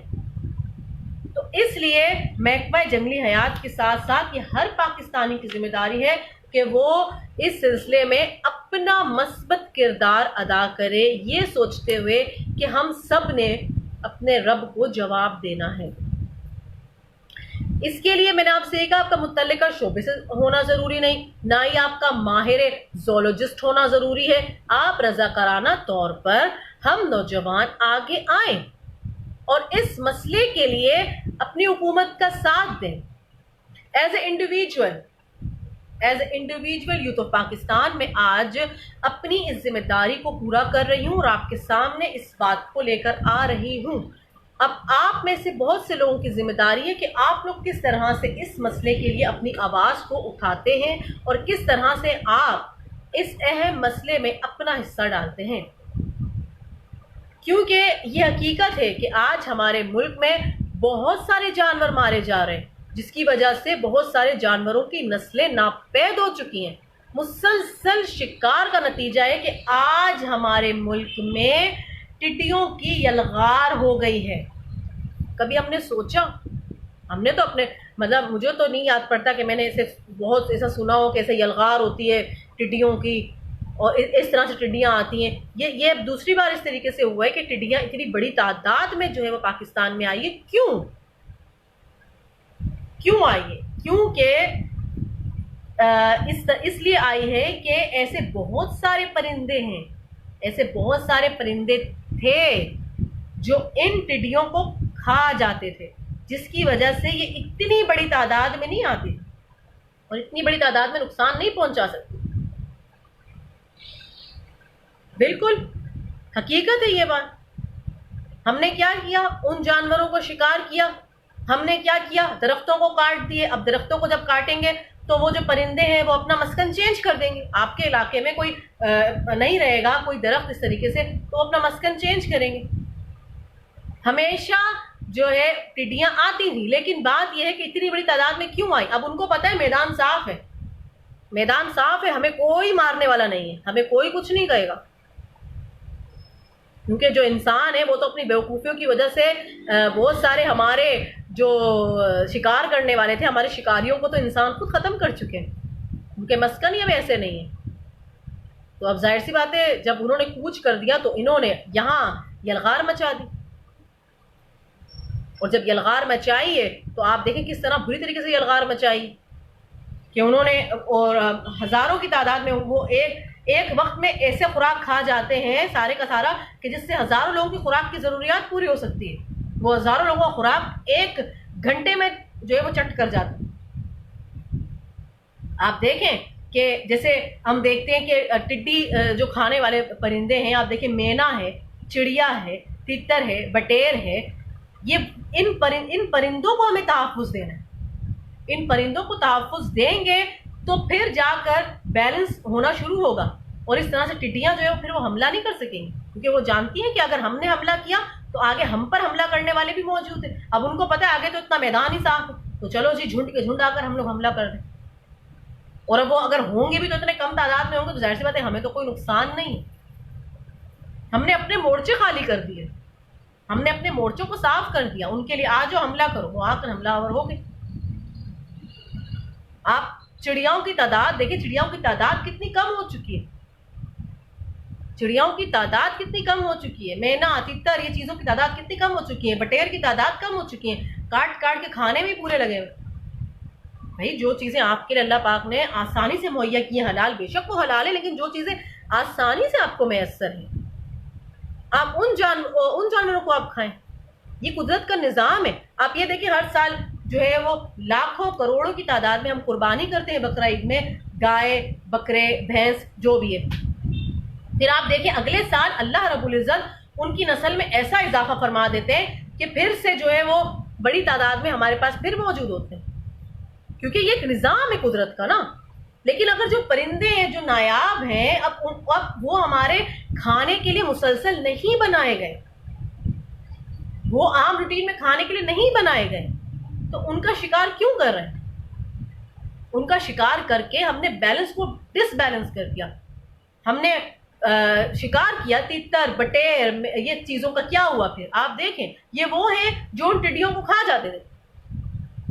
تو اس لیے محکمہ جنگلی حیات کے ساتھ ساتھ یہ ہر پاکستانی کی ذمہ داری ہے کہ وہ اس سلسلے میں اپنا مثبت کردار ادا کرے، یہ سوچتے ہوئے کہ ہم سب نے اپنے رب کو جواب دینا ہے۔ اس کے لیے میں نے آپ سے کہا آپ کا متعلقہ شعبے سے ہونا ضروری نہیں، نہ ہی آپ کا ماہر زولوجسٹ ہونا ضروری ہے، آپ رضاکارانہ طور پر ہم نوجوان آگے آئیں اور اس مسئلے کے لیے اپنی حکومت کا ساتھ دیں۔ As a individual youth of Pakistan میں آج اپنی اس ذمہ داری کو پورا کر رہی ہوں اور آپ کے سامنے اس بات کو لے کر آ رہی ہوں۔ اب آپ میں سے بہت سے لوگوں کی ذمہ داری ہے کہ آپ لوگ کس طرح سے اس مسئلے کے لیے اپنی آواز کو اٹھاتے ہیں اور کس طرح سے آپ اس اہم مسئلے میں اپنا حصہ ڈالتے ہیں، کیونکہ یہ حقیقت ہے کہ آج ہمارے ملک میں بہت سارے جانور مارے جا رہے ہیں، جس کی وجہ سے بہت سارے جانوروں کی نسلیں ناپید ہو چکی ہیں۔ مسلسل شکار کا نتیجہ ہے کہ آج ہمارے ملک میں ٹڈیوں کی یلغار ہو گئی ہے۔ کبھی ہم نے سوچا؟ ہم نے تو اپنے مطلب مجھے تو نہیں یاد پڑتا کہ میں نے ایسے بہت ایسا سنا ہو کہ ایسے یلغار ہوتی ہے ٹڈیوں کی اور اس طرح سے ٹڈیاں آتی ہیں. یہ اب دوسری بار اس طریقے سے ہوا ہے کہ ٹڈیاں اتنی بڑی تعداد میں جو ہے وہ پاکستان میں آئی ہے. کیوں آئی ہے؟ کیونکہ اس لیے آئی ہے کہ ایسے بہت سارے پرندے ہیں، ایسے بہت سارے پرندے تھے جو ان ٹڈیوں کو کھا جاتے تھے، جس کی وجہ سے یہ اتنی بڑی تعداد میں نہیں آتی اور اتنی بڑی تعداد میں نقصان نہیں پہنچا سکتی. بالکل حقیقت ہے یہ بات. ہم نے کیا کیا؟ ان جانوروں کو شکار کیا. ہم نے کیا کیا؟ درختوں کو کاٹ دیے. اب درختوں کو جب کاٹیں گے تو وہ جو پرندے ہیں وہ اپنا مسکن چینج کر دیں گے. آپ کے علاقے میں کوئی نہیں رہے گا کوئی درخت اس طریقے سے، تو وہ اپنا مسکن چینج کریں گے. ہمیشہ جو ہے ٹڈیاں آتی تھیں، لیکن بات یہ ہے کہ اتنی بڑی تعداد میں کیوں آئی؟ اب ان کو پتہ ہے میدان صاف ہے، میدان صاف ہے، ہمیں کوئی مارنے والا نہیں ہے، ہمیں کوئی کچھ نہیں کہے گا. کیونکہ جو انسان ہے وہ تو اپنی بیوقوفیوں کی وجہ سے بہت سارے ہمارے جو شکار کرنے والے تھے، ہمارے شکاریوں کو تو انسان خود ختم کر چکے ہیں، کیونکہ مسکن ہی اب ایسے نہیں ہے. تو اب ظاہر سی بات ہے جب انہوں نے کوچ کر دیا تو انہوں نے یہاں یلغار مچا دی. اور جب یلغار مچائی ہے تو آپ دیکھیں کس طرح بری طریقے سے یلغار مچائی کہ انہوں نے، اور ہزاروں کی تعداد میں وہ ایک وقت میں ایسے خوراک کھا جاتے ہیں سارے کا سارا کہ جس سے ہزاروں لوگوں کی خوراک کی ضروریات پوری ہو سکتی ہے. وہ ہزاروں لوگوں کا خوراک ایک گھنٹے میں جو ہے وہ چٹ کر جاتا ہے. آپ دیکھیں کہ جیسے ہم دیکھتے ہیں کہ ٹڈی جو کھانے والے پرندے ہیں، آپ دیکھیں مینا ہے، چڑیا ہے، تتر ہے، بٹیر ہے. یہ ان پرندوں کو ہمیں تحفظ دینا ہے. ان پرندوں کو تحفظ دیں گے تو پھر جا کر بیلنس ہونا شروع ہوگا، اور اس طرح سے ٹڈیاں جو ہے پھر وہ حملہ نہیں کر سکیں گی، کیونکہ وہ جانتی ہیں کہ اگر ہم نے حملہ کیا تو آگے ہم پر حملہ کرنے والے بھی موجود ہیں. اب ان کو پتہ ہے آگے تو اتنا میدان ہی صاف ہے، تو چلو جی جھنڈ کے جھنڈ آ کر ہم لوگ حملہ کر دیں. اور اب وہ اگر ہوں گے بھی تو اتنے کم تعداد میں ہوں گے تو ظاہر سی بات ہے ہمیں تو کوئی نقصان نہیں. ہم نے اپنے مورچے خالی کر دیے، ہم نے اپنے مورچوں کو صاف کر دیا. ان کے لیے آ جو حملہ کرو، وہ آ کر حملہ آور ہو گئے. آپ چڑیاؤں کی تعداد دیکھیں، چڑیاؤں کی تعداد کتنی کم ہو چکی ہے. چڑیاؤں کی تعداد کتنی کم ہو چکی ہے. مینا، تتر، یہ چیزوں کی تعداد کتنی کم ہو چکی ہے. بٹیر کی تعداد کم ہو چکی ہے. کاٹ کاٹ کے کھانے میں پورے لگے ہوئے. بھائی جو چیزیں آپ کے لیے اللہ پاک نے آسانی سے مہیا کی ہیں، حلال بے شک وہ حلال ہے، لیکن جو چیزیں آسانی سے آپ کو میسر ہیں آپ ان جانوروں کو آپ کھائیں. یہ قدرت کا نظام ہے. آپ یہ دیکھیں ہر سال جو ہے وہ لاکھوں کروڑوں کی تعداد میں ہم قربانی کرتے ہیں بقرہ عید میں، گائے، بکرے، بھینس، جو بھی ہے. پھر آپ دیکھیں اگلے سال اللہ رب العزت ان کی نسل میں ایسا اضافہ فرما دیتے ہیں کہ پھر سے جو ہے وہ بڑی تعداد میں ہمارے پاس پھر موجود ہوتے ہیں، کیونکہ یہ ایک نظام ہے قدرت کا نا. لیکن اگر جو پرندے ہیں جو نایاب ہیں، اب وہ ہمارے کھانے کے لیے مسلسل نہیں بنائے گئے، وہ عام روٹین میں کھانے کے لیے نہیں بنائے گئے، تو ان کا شکار کیوں کر رہے ہیں؟ ان کا شکار کر کے ہم نے بیلنس کو ڈس بیلنس کر دیا. ہم نے شکار کیا تتر، بٹیر، یہ چیزوں کا کیا ہوا؟ پھر آپ دیکھیں یہ وہ ہیں جو ان ٹڈیوں کو کھا جاتے تھے،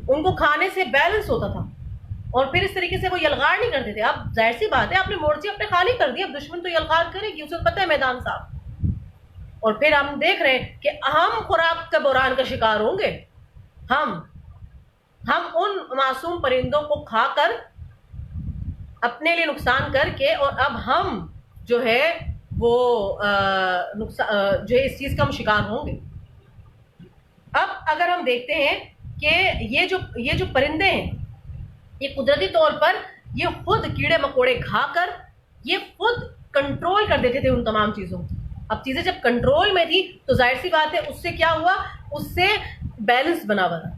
ان کو کھانے سے بیلنس ہوتا تھا، اور پھر اس طریقے سے وہ یلغار نہیں کرتے تھے. اب ظاہر سی بات ہے آپ نے مورچے اپنے خالی کر دیے، اب دشمن تو یلغار کرے گی، اسے پتہ ہے میدان صاف. اور پھر ہم دیکھ رہے ہیں کہ ہم خوراک کا بحران کا شکار ہوں گے. ہم ان معصوم پرندوں کو کھا کر اپنے لیے نقصان کر کے، اور اب ہم جو ہے وہ جو ہے اس چیز کا ہم شکار ہوں گے. اب اگر ہم دیکھتے ہیں کہ یہ جو پرندے ہیں یہ قدرتی طور پر یہ خود کیڑے مکوڑے کھا کر یہ خود کنٹرول کر دیتے تھے ان تمام چیزوں کو. اب چیزیں جب کنٹرول میں تھی تو ظاہر سی بات ہے اس سے کیا ہوا، اس سے بیلنس بنا ہوا تھا.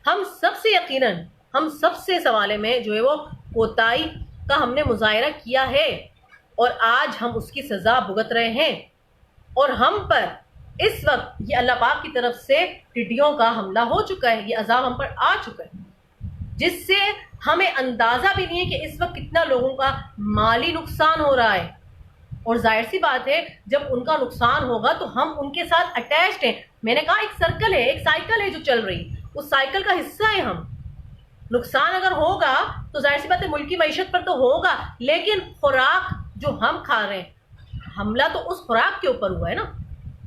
ہم سب سے یقیناً ہم سب سے سوالے میں جو ہے وہ کوتاہی کا ہم نے مظاہرہ کیا ہے، اور آج ہم اس کی سزا بھگت رہے ہیں. اور ہم پر اس وقت یہ اللہ پاک کی طرف سے ٹڈیوں کا حملہ ہو چکا ہے، یہ عذاب ہم پر آ چکا ہے، جس سے ہمیں اندازہ بھی نہیں ہے کہ اس وقت کتنا لوگوں کا مالی نقصان ہو رہا ہے. اور ظاہر سی بات ہے جب ان کا نقصان ہوگا تو ہم ان کے ساتھ اٹیچڈ ہیں. میں نے کہا ایک سرکل ہے، ایک سائیکل ہے جو چل رہی، اس سائیکل کا حصہ ہے ہم. نقصان اگر ہوگا تو ظاہر سی بات ہے ملک کی معیشت پر تو ہوگا، لیکن خوراک جو ہم کھا رہے ہیں، حملہ تو اس خوراک کے اوپر ہوا ہے نا.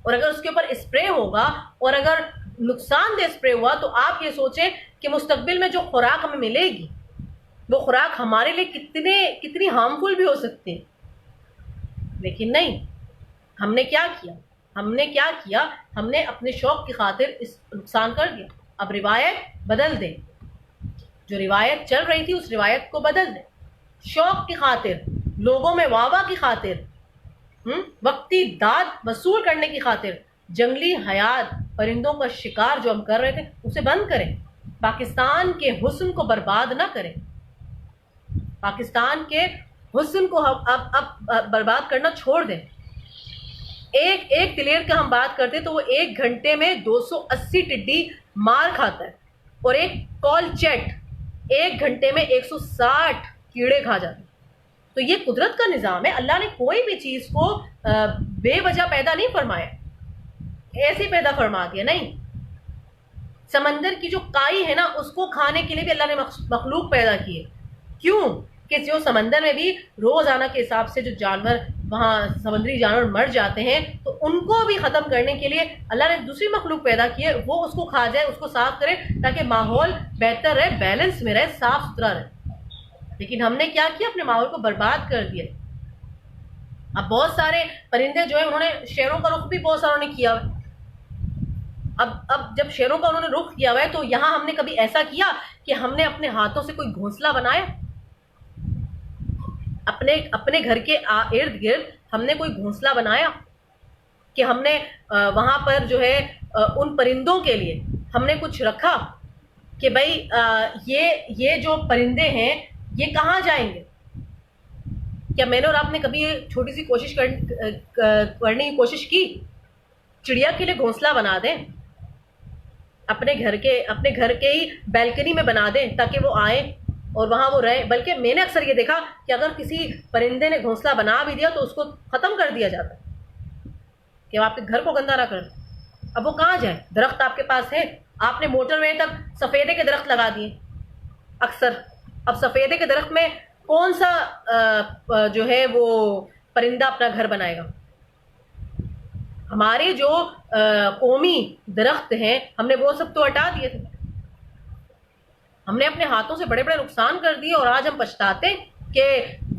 اور اگر اس کے اوپر اسپرے ہوگا اور اگر نقصان دہ اسپرے ہوا تو آپ یہ سوچیں کہ مستقبل میں جو خوراک ہمیں ملے گی وہ خوراک ہمارے لیے کتنی ہارمفل بھی ہو سکتی ہے. لیکن نہیں، ہم نے کیا کیا، ہم نے اپنے شوق کی خاطر اس نقصان کر دیا. اب روایت بدل دیں، جو روایت چل رہی تھی اس روایت کو بدل دیں. شوق کی خاطر، لوگوں میں واہ واہ کی خاطر، وقتی داد وصول کرنے کی خاطر جنگلی حیات پرندوں کا شکار جو ہم کر رہے تھے اسے بند کریں. پاکستان کے حسن کو برباد نہ کریں. پاکستان کے حسن کو اب برباد کرنا چھوڑ دیں. ایک دلیر کا ہم بات کرتے تو وہ 1 گھنٹے میں 280 ٹڈی مار کھاتا ہے، اور ایک کال چیٹ 1 گھنٹے میں 160 کیڑے کھا جاتے ہیں. تو یہ قدرت کا نظام ہے. اللہ نے کوئی بھی چیز کو بے وجہ پیدا نہیں فرمایا، ایسے پیدا فرما دیا نہیں. سمندر کی جو کائی ہے نا اس کو کھانے کے لیے بھی اللہ نے مخلوق پیدا کی ہے. کیوں کہ جو سمندر میں بھی روزانہ کے حساب سے جو جانور وہاں سمندری جانور مر جاتے ہیں تو ان کو بھی ختم کرنے کے لیے اللہ نے دوسری مخلوق پیدا کی ہے، وہ اس کو کھا جائے، اس کو صاف کرے تاکہ ماحول بہتر رہے، بیلنس میں رہے، صاف ستھرا رہے. لیکن ہم نے کیا کیا؟ اپنے ماحول کو برباد کر دیا. اب بہت سارے پرندے جو ہیں انہوں نے شیروں کا رخ بھی بہت ساروں نے کیا ہے. اب جب شیروں کا انہوں نے رخ کیا ہوا ہے تو یہاں ہم نے کبھی ایسا کیا کہ ہم نے اپنے ہاتھوں سے کوئی گھونسلہ بنایا؟ اپنے گھر کے ارد گرد ہم نے کوئی گھونسلہ بنایا کہ ہم نے وہاں پر جو ہے ان پرندوں کے لیے ہم نے کچھ رکھا کہ بھائی یہ جو پرندے ہیں یہ کہاں جائیں گے؟ کیا میں نے اور آپ نے کبھی چھوٹی سی کوشش کرنے کی کوشش کی؟ چڑیا کے لیے گھونسلہ بنا دیں، اپنے گھر کے ہی بیلکنی میں بنا دیں تاکہ وہ آئیں اور وہاں وہ رہے. بلکہ میں نے اکثر یہ دیکھا کہ اگر کسی پرندے نے گھونسلہ بنا بھی دیا تو اس کو ختم کر دیا جاتا کہ آپ کے گھر کو گندا نہ کر دیں. اب وہ کہاں جائیں؟ درخت آپ کے پاس ہے، آپ نے موٹر وے تک سفیدے کے درخت لگا دیے اکثر. اب سفیدے کے درخت میں کون سا جو ہے وہ پرندہ اپنا گھر بنائے گا؟ ہمارے جو قومی درخت ہیں ہم نے وہ سب تو ہٹا دیے تھے. ہم نے اپنے ہاتھوں سے بڑے بڑے نقصان کر دیے اور آج ہم پچھتاتے کہ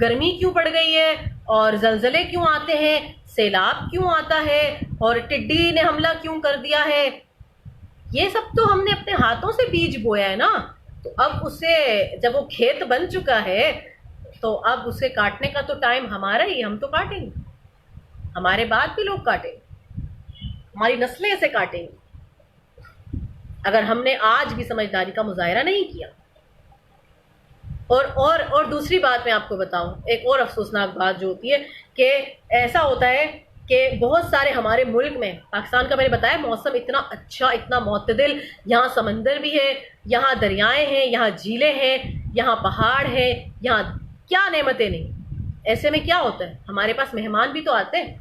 گرمی کیوں بڑھ گئی ہے اور زلزلے کیوں آتے ہیں، سیلاب کیوں آتا ہے اور ٹڈی نے حملہ کیوں کر دیا ہے. یہ سب تو ہم نے اپنے ہاتھوں سے بیج بویا ہے نا. تو اب اسے جب وہ کھیت بن چکا ہے تو اب اسے کاٹنے کا تو ٹائم ہمارا ہی، ہم تو کاٹیں گے، ہمارے بعد بھی لوگ کاٹیں گے، ہماری نسلیں اسے کاٹیں گی اگر ہم نے آج بھی سمجھداری کا مظاہرہ نہیں کیا. اور دوسری بات میں آپ کو بتاؤں، ایک اور افسوسناک بات جو ہوتی ہے کہ ایسا ہوتا ہے کہ بہت سارے ہمارے ملک میں، پاکستان کا میں نے بتایا موسم اتنا اچھا، اتنا معتدل، یہاں سمندر بھی ہے، یہاں دریائے ہیں، یہاں جھیلیں ہیں، یہاں پہاڑ ہیں، یہاں کیا نعمتیں نہیں. ایسے میں کیا ہوتا ہے؟ ہمارے پاس مہمان بھی تو آتے ہیں،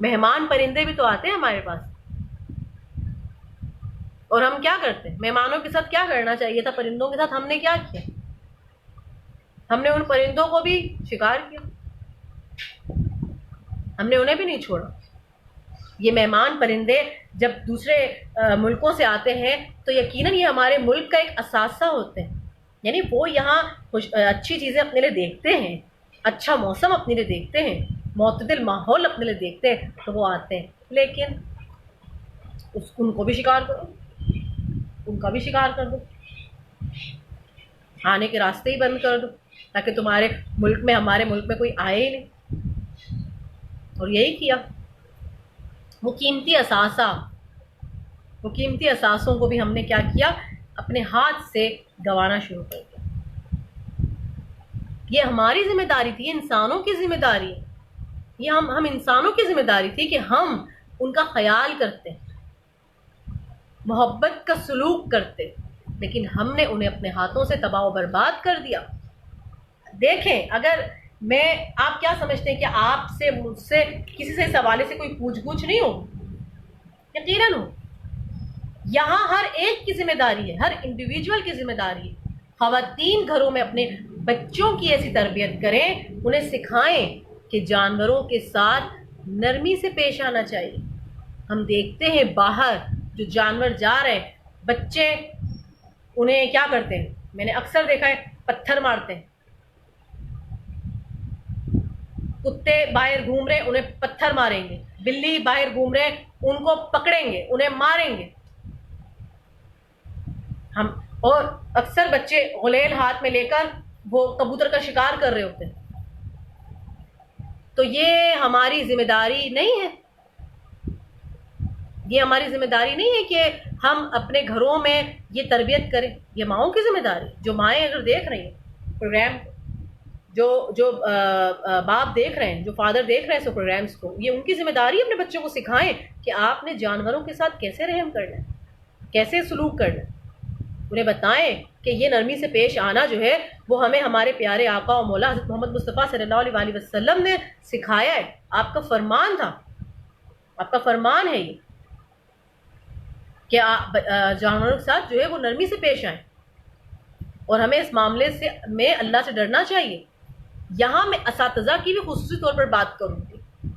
مہمان پرندے بھی تو آتے ہیں ہمارے پاس. اور ہم کیا کرتے ہیں؟ مہمانوں کے ساتھ کیا کرنا چاہیے تھا پرندوں کے ساتھ ہم نے کیا کیا؟ ہم نے ان پرندوں کو بھی شکار کیا، ہم نے انہیں بھی نہیں چھوڑا. یہ مہمان پرندے جب دوسرے ملکوں سے آتے ہیں تو یقیناً یہ ہمارے ملک کا ایک اثاثہ ہوتے ہیں. یعنی وہ یہاں اچھی چیزیں اپنے لیے دیکھتے ہیں، اچھا موسم اپنے لیے دیکھتے ہیں، معتدل ماحول اپنے لیے دیکھتے ہیں تو وہ آتے ہیں. لیکن ان کو بھی شکار کرو، ان کا بھی شکار کر دو، آنے کے راستے ہی بند کر دو تاکہ تمہارے ملک میں، ہمارے ملک میں کوئی آئے ہی نہیں. اور یہی کیا. وہ قیمتی اثاثوں کو بھی ہم نے کیا کیا؟ اپنے ہاتھ سے گنوانا شروع کر دیا. یہ ہماری ذمہ داری تھی، یہ انسانوں کی ذمہ داری ہے، یہ ہم انسانوں کی ذمہ داری تھی کہ ہم ان کا خیال کرتے، محبت کا سلوک کرتے، لیکن ہم نے انہیں اپنے ہاتھوں سے تباہ و برباد کر دیا. دیکھیں اگر میں آپ کیا سمجھتے ہیں کہ آپ سے مجھ سے کسی سے اس حوالے سے کوئی پوچھ گچھ نہیں ہو؟ یقیناً ہو. یہاں ہر ایک کی ذمہ داری ہے, ہر انڈیویجول کی ذمہ داری ہے. خواتین گھروں میں اپنے بچوں کی ایسی تربیت کریں, انہیں سکھائیں کہ جانوروں کے ساتھ نرمی سے پیش آنا چاہیے. ہم دیکھتے ہیں باہر جو جانور جا رہے ہیں, بچے انہیں کیا کرتے ہیں, میں نے اکثر دیکھا ہے پتھر مارتے ہیں. کتے باہر گھوم رہے انہیں پتھر ماریں گے, بلی باہر گھوم رہے ان کو پکڑیں گے, انہیں ماریں گے. ہم اور اکثر بچے غلیل ہاتھ میں لے کر وہ کبوتر کا شکار کر رہے ہوتے ہیں. تو یہ ہماری ذمہ داری نہیں ہے, یہ ہماری ذمہ داری نہیں ہے کہ ہم اپنے گھروں میں یہ تربیت کریں. یہ ماؤں کی ذمہ داری. جو مائیں اگر دیکھ رہی ہیں پروگرام, جو باپ دیکھ رہے ہیں, جو فادر دیکھ رہے ہیں اس پروگرامس کو, یہ ان کی ذمہ داری ہے اپنے بچوں کو سکھائیں کہ آپ نے جانوروں کے ساتھ کیسے رحم کرنا ہے, کیسے سلوک کرنا ہے. انہیں بتائیں کہ یہ نرمی سے پیش آنا جو ہے وہ ہمیں ہمارے پیارے آقا و مولا حضرت محمد مصطفیٰ صلی اللہ علیہ وسلم نے سکھایا ہے. آپ کا فرمان تھا, آپ کا فرمان ہے یہ کہ جانوروں کے ساتھ جو ہے وہ نرمی سے پیش آئیں, اور ہمیں اس معاملے سے میں اللہ سے ڈرنا چاہیے. یہاں میں اساتذہ کی بھی خصوصی طور پر بات کروں گی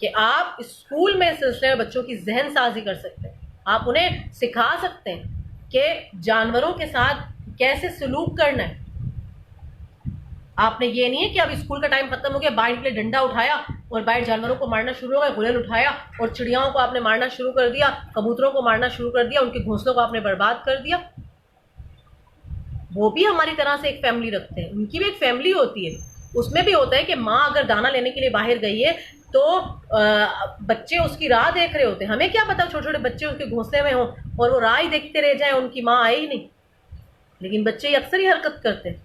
کہ آپ اسکول میں اس سلسلے میں بچوں کی ذہن سازی کر سکتے ہیں. آپ انہیں سکھا سکتے ہیں کہ جانوروں کے ساتھ کیسے سلوک کرنا ہے. آپ نے یہ نہیں ہے کہ اب اسکول کا ٹائم ختم ہو گیا, باہر کے لیے ڈنڈا اٹھایا اور باہر جانوروں کو مارنا شروع ہو گیا, غلیل اٹھایا اور چڑیاؤں کو آپ نے مارنا شروع کر دیا, کبوتروں کو مارنا شروع کر دیا, ان کے گھونسلوں کو آپ نے برباد کر دیا. وہ بھی ہماری طرح سے ایک فیملی رکھتے ہیں, ان کی بھی ایک فیملی ہوتی ہے. اس میں بھی ہوتا ہے کہ ماں اگر دانا لینے کے لیے باہر گئی ہے تو بچے اس کی راہ دیکھ رہے ہوتے ہیں. ہمیں کیا پتا چھوٹے چھوٹے بچے اس کے گھونسلے میں ہوں اور وہ راہ ہی دیکھتے رہ جائیں, ان کی ماں آئی ہی نہیں. لیکن بچے اکثر ہی حرکت کرتے ہیں,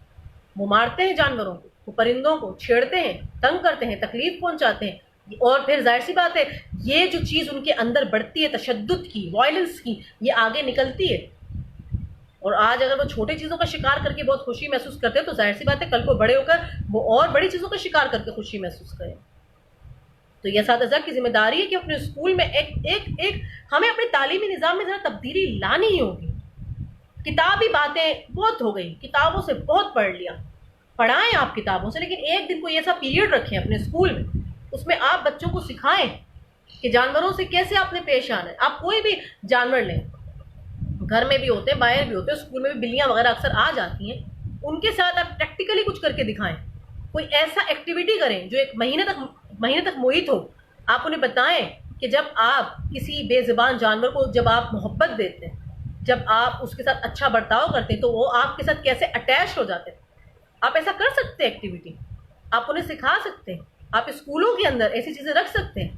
وہ مارتے ہیں جانوروں کو, وہ پرندوں کو چھیڑتے ہیں, تنگ کرتے ہیں, تکلیف پہنچاتے ہیں. اور پھر ظاہر سی بات ہے یہ جو چیز ان کے اندر بڑھتی ہے تشدد کی, وائلنس کی, یہ آگے نکلتی ہے. اور آج اگر وہ چھوٹی چیزوں کا شکار کر کے بہت خوشی محسوس کرتے ہیں تو ظاہر سی بات ہے کل کو بڑے ہو کر وہ اور بڑی چیزوں کا شکار کر کے خوشی محسوس کریں. تو یہ اساتذہ کی ذمہ داری ہے کہ اپنے اسکول میں ایک ہمیں اپنے تعلیمی نظام میں ذرا تبدیلی لانی ہی ہوگی. کتابی باتیں بہت ہو گئی, کتابوں سے بہت پڑھ لیا, پڑھائیں آپ کتابوں سے, لیکن ایک دن کوئی ایسا پیریڈ رکھیں اپنے اسکول میں, اس میں آپ بچوں کو سکھائیں کہ جانوروں سے کیسے آپ نے پیش آنا ہے. آپ کوئی بھی جانور لیں, گھر میں بھی ہوتے ہیں, باہر بھی ہوتے ہیں, اسکول میں بھی بلیاں وغیرہ اکثر آ جاتی ہیں, ان کے ساتھ آپ پریکٹیکلی کچھ کر کے دکھائیں. کوئی ایسا ایکٹیویٹی کریں جو ایک مہینے تک محیط ہو. آپ انہیں بتائیں کہ جب آپ کسی بے زبان جانور کو جب آپ محبت دیتے ہیں, جب آپ اس کے ساتھ اچھا برتاؤ کرتے ہیں تو وہ آپ کے ساتھ کیسے اٹیچ ہو جاتے ہیں. آپ ایسا کر سکتے ہیں, ایکٹیویٹی آپ انہیں سکھا سکتے ہیں. آپ اسکولوں کے اندر ایسی چیزیں رکھ سکتے ہیں.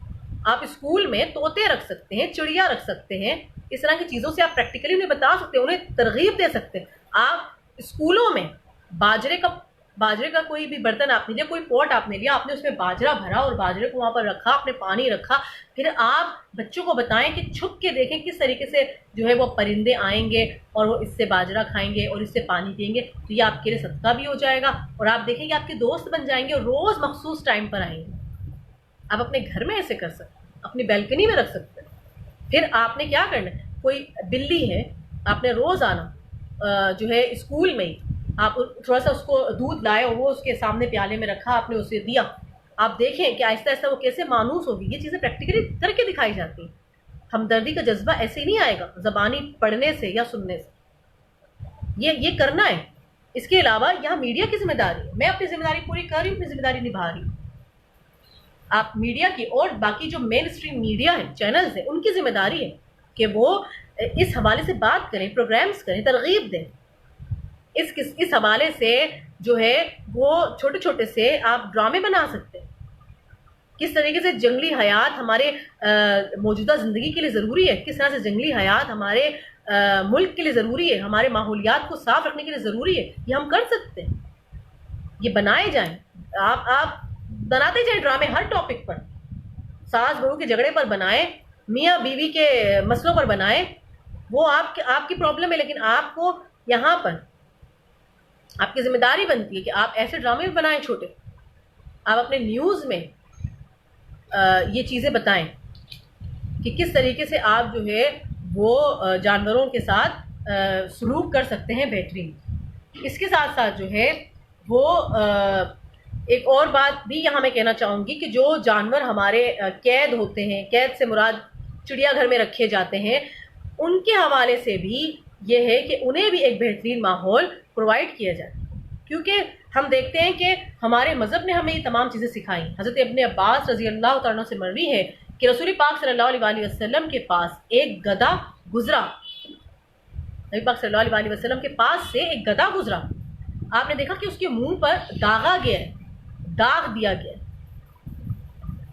آپ اسکول میں طوطے رکھ سکتے ہیں, چڑیا رکھ سکتے ہیں. اس طرح کی چیزوں سے آپ پریکٹیکلی انہیں بتا سکتے ہیں, انہیں ترغیب دے سکتے ہیں. آپ اسکولوں میں باجرے کا کوئی بھی برتن آپ نے لیا, کوئی پوٹ آپ نے لیا, آپ نے اس میں باجرہ بھرا اور باجرے کو وہاں پر رکھا, آپ نے پانی رکھا, پھر آپ بچوں کو بتائیں کہ چھپ کے دیکھیں کس طریقے سے جو ہے وہ پرندے آئیں گے اور وہ اس سے باجرہ کھائیں گے اور اس سے پانی پئیں گے. تو یہ آپ کے لیے صدقہ بھی ہو جائے گا اور آپ دیکھیں گے آپ کے دوست بن جائیں گے اور روز مخصوص ٹائم پر آئیں گے. آپ اپنے گھر میں ایسے کر سکتے ہیں, اپنی بیلکنی میں رکھ سکتے ہیں. پھر آپ نے کیا کرنا ہے, کوئی بلی ہے, آپ نے روز آنا جو ہے اسکول میں ہی آپ تھوڑا سا اس کو دودھ لائے اور وہ اس کے سامنے پیالے میں رکھا, آپ نے اسے دیا. آپ دیکھیں کہ آہستہ آہستہ وہ کیسے مانوس ہوگی. یہ چیزیں پریکٹیکلی کر کے دکھائی جاتی ہیں. ہمدردی کا جذبہ ایسے ہی نہیں آئے گا زبانی پڑھنے سے یا سننے سے, یہ کرنا ہے. اس کے علاوہ یہاں میڈیا کی ذمہ داری ہے. میں اپنی ذمہ داری پوری کر رہی ہوں, اپنی ذمہ داری نبھا رہی ہوں. آپ میڈیا کی اور باقی جو مین اسٹریم میڈیا ہے, چینلز ہیں, ان کی ذمہ داری ہے کہ وہ اس حوالے سے بات کریں, پروگرامز کریں, ترغیب دیں. اس حوالے سے جو ہے وہ چھوٹے چھوٹے سے آپ ڈرامے بنا سکتے ہیں. کس طریقے سے جنگلی حیات ہمارے موجودہ زندگی کے لیے ضروری ہے, کس طرح سے جنگلی حیات ہمارے ملک کے لیے ضروری ہے, ہمارے ماحولیات کو صاف رکھنے کے لیے ضروری ہے. یہ ہم کر سکتے ہیں, یہ بنائے جائیں. آپ بناتے جائیں ڈرامے ہر ٹاپک پر, ساس بہو کے جھگڑے پر بنائیں, میاں بیوی کے مسئلوں پر بنائیں. وہ آپ کی پرابلم ہے, لیکن آپ کو یہاں پر آپ کی ذمہ داری بنتی ہے کہ آپ ایسے ڈرامے بھی بنائیں چھوٹے، آپ اپنے نیوز میں یہ چیزیں بتائیں کہ کس طریقے سے آپ جو ہے وہ جانوروں کے ساتھ سلوک کر سکتے ہیں بہترین۔ اس کے ساتھ ساتھ جو ہے وہ ایک اور بات بھی یہاں میں کہنا چاہوں گی کہ جو جانور ہمارے قید ہوتے ہیں، قید سے مراد چڑیا گھر میں رکھے جاتے ہیں، ان کے حوالے سے بھی یہ ہے کہ انہیں بھی ایک بہترین ماحول پرووائڈ کیا جائے، کیونکہ ہم دیکھتے ہیں کہ ہمارے مذہب نے ہمیں یہ تمام چیزیں سکھائیں۔ حضرت ابن عباس رضی اللہ تعالیٰ سے مروی ہے کہ رسول پاک صلی اللہ علیہ وسلم کے پاس ایک گدھا گزرا، نبی پاک صلی اللہ علیہ وسلم کے پاس سے ایک گدھا گزرا، آپ نے دیکھا کہ اس کے منہ پر داغا گیا ہے، داغ دیا گیا ہے۔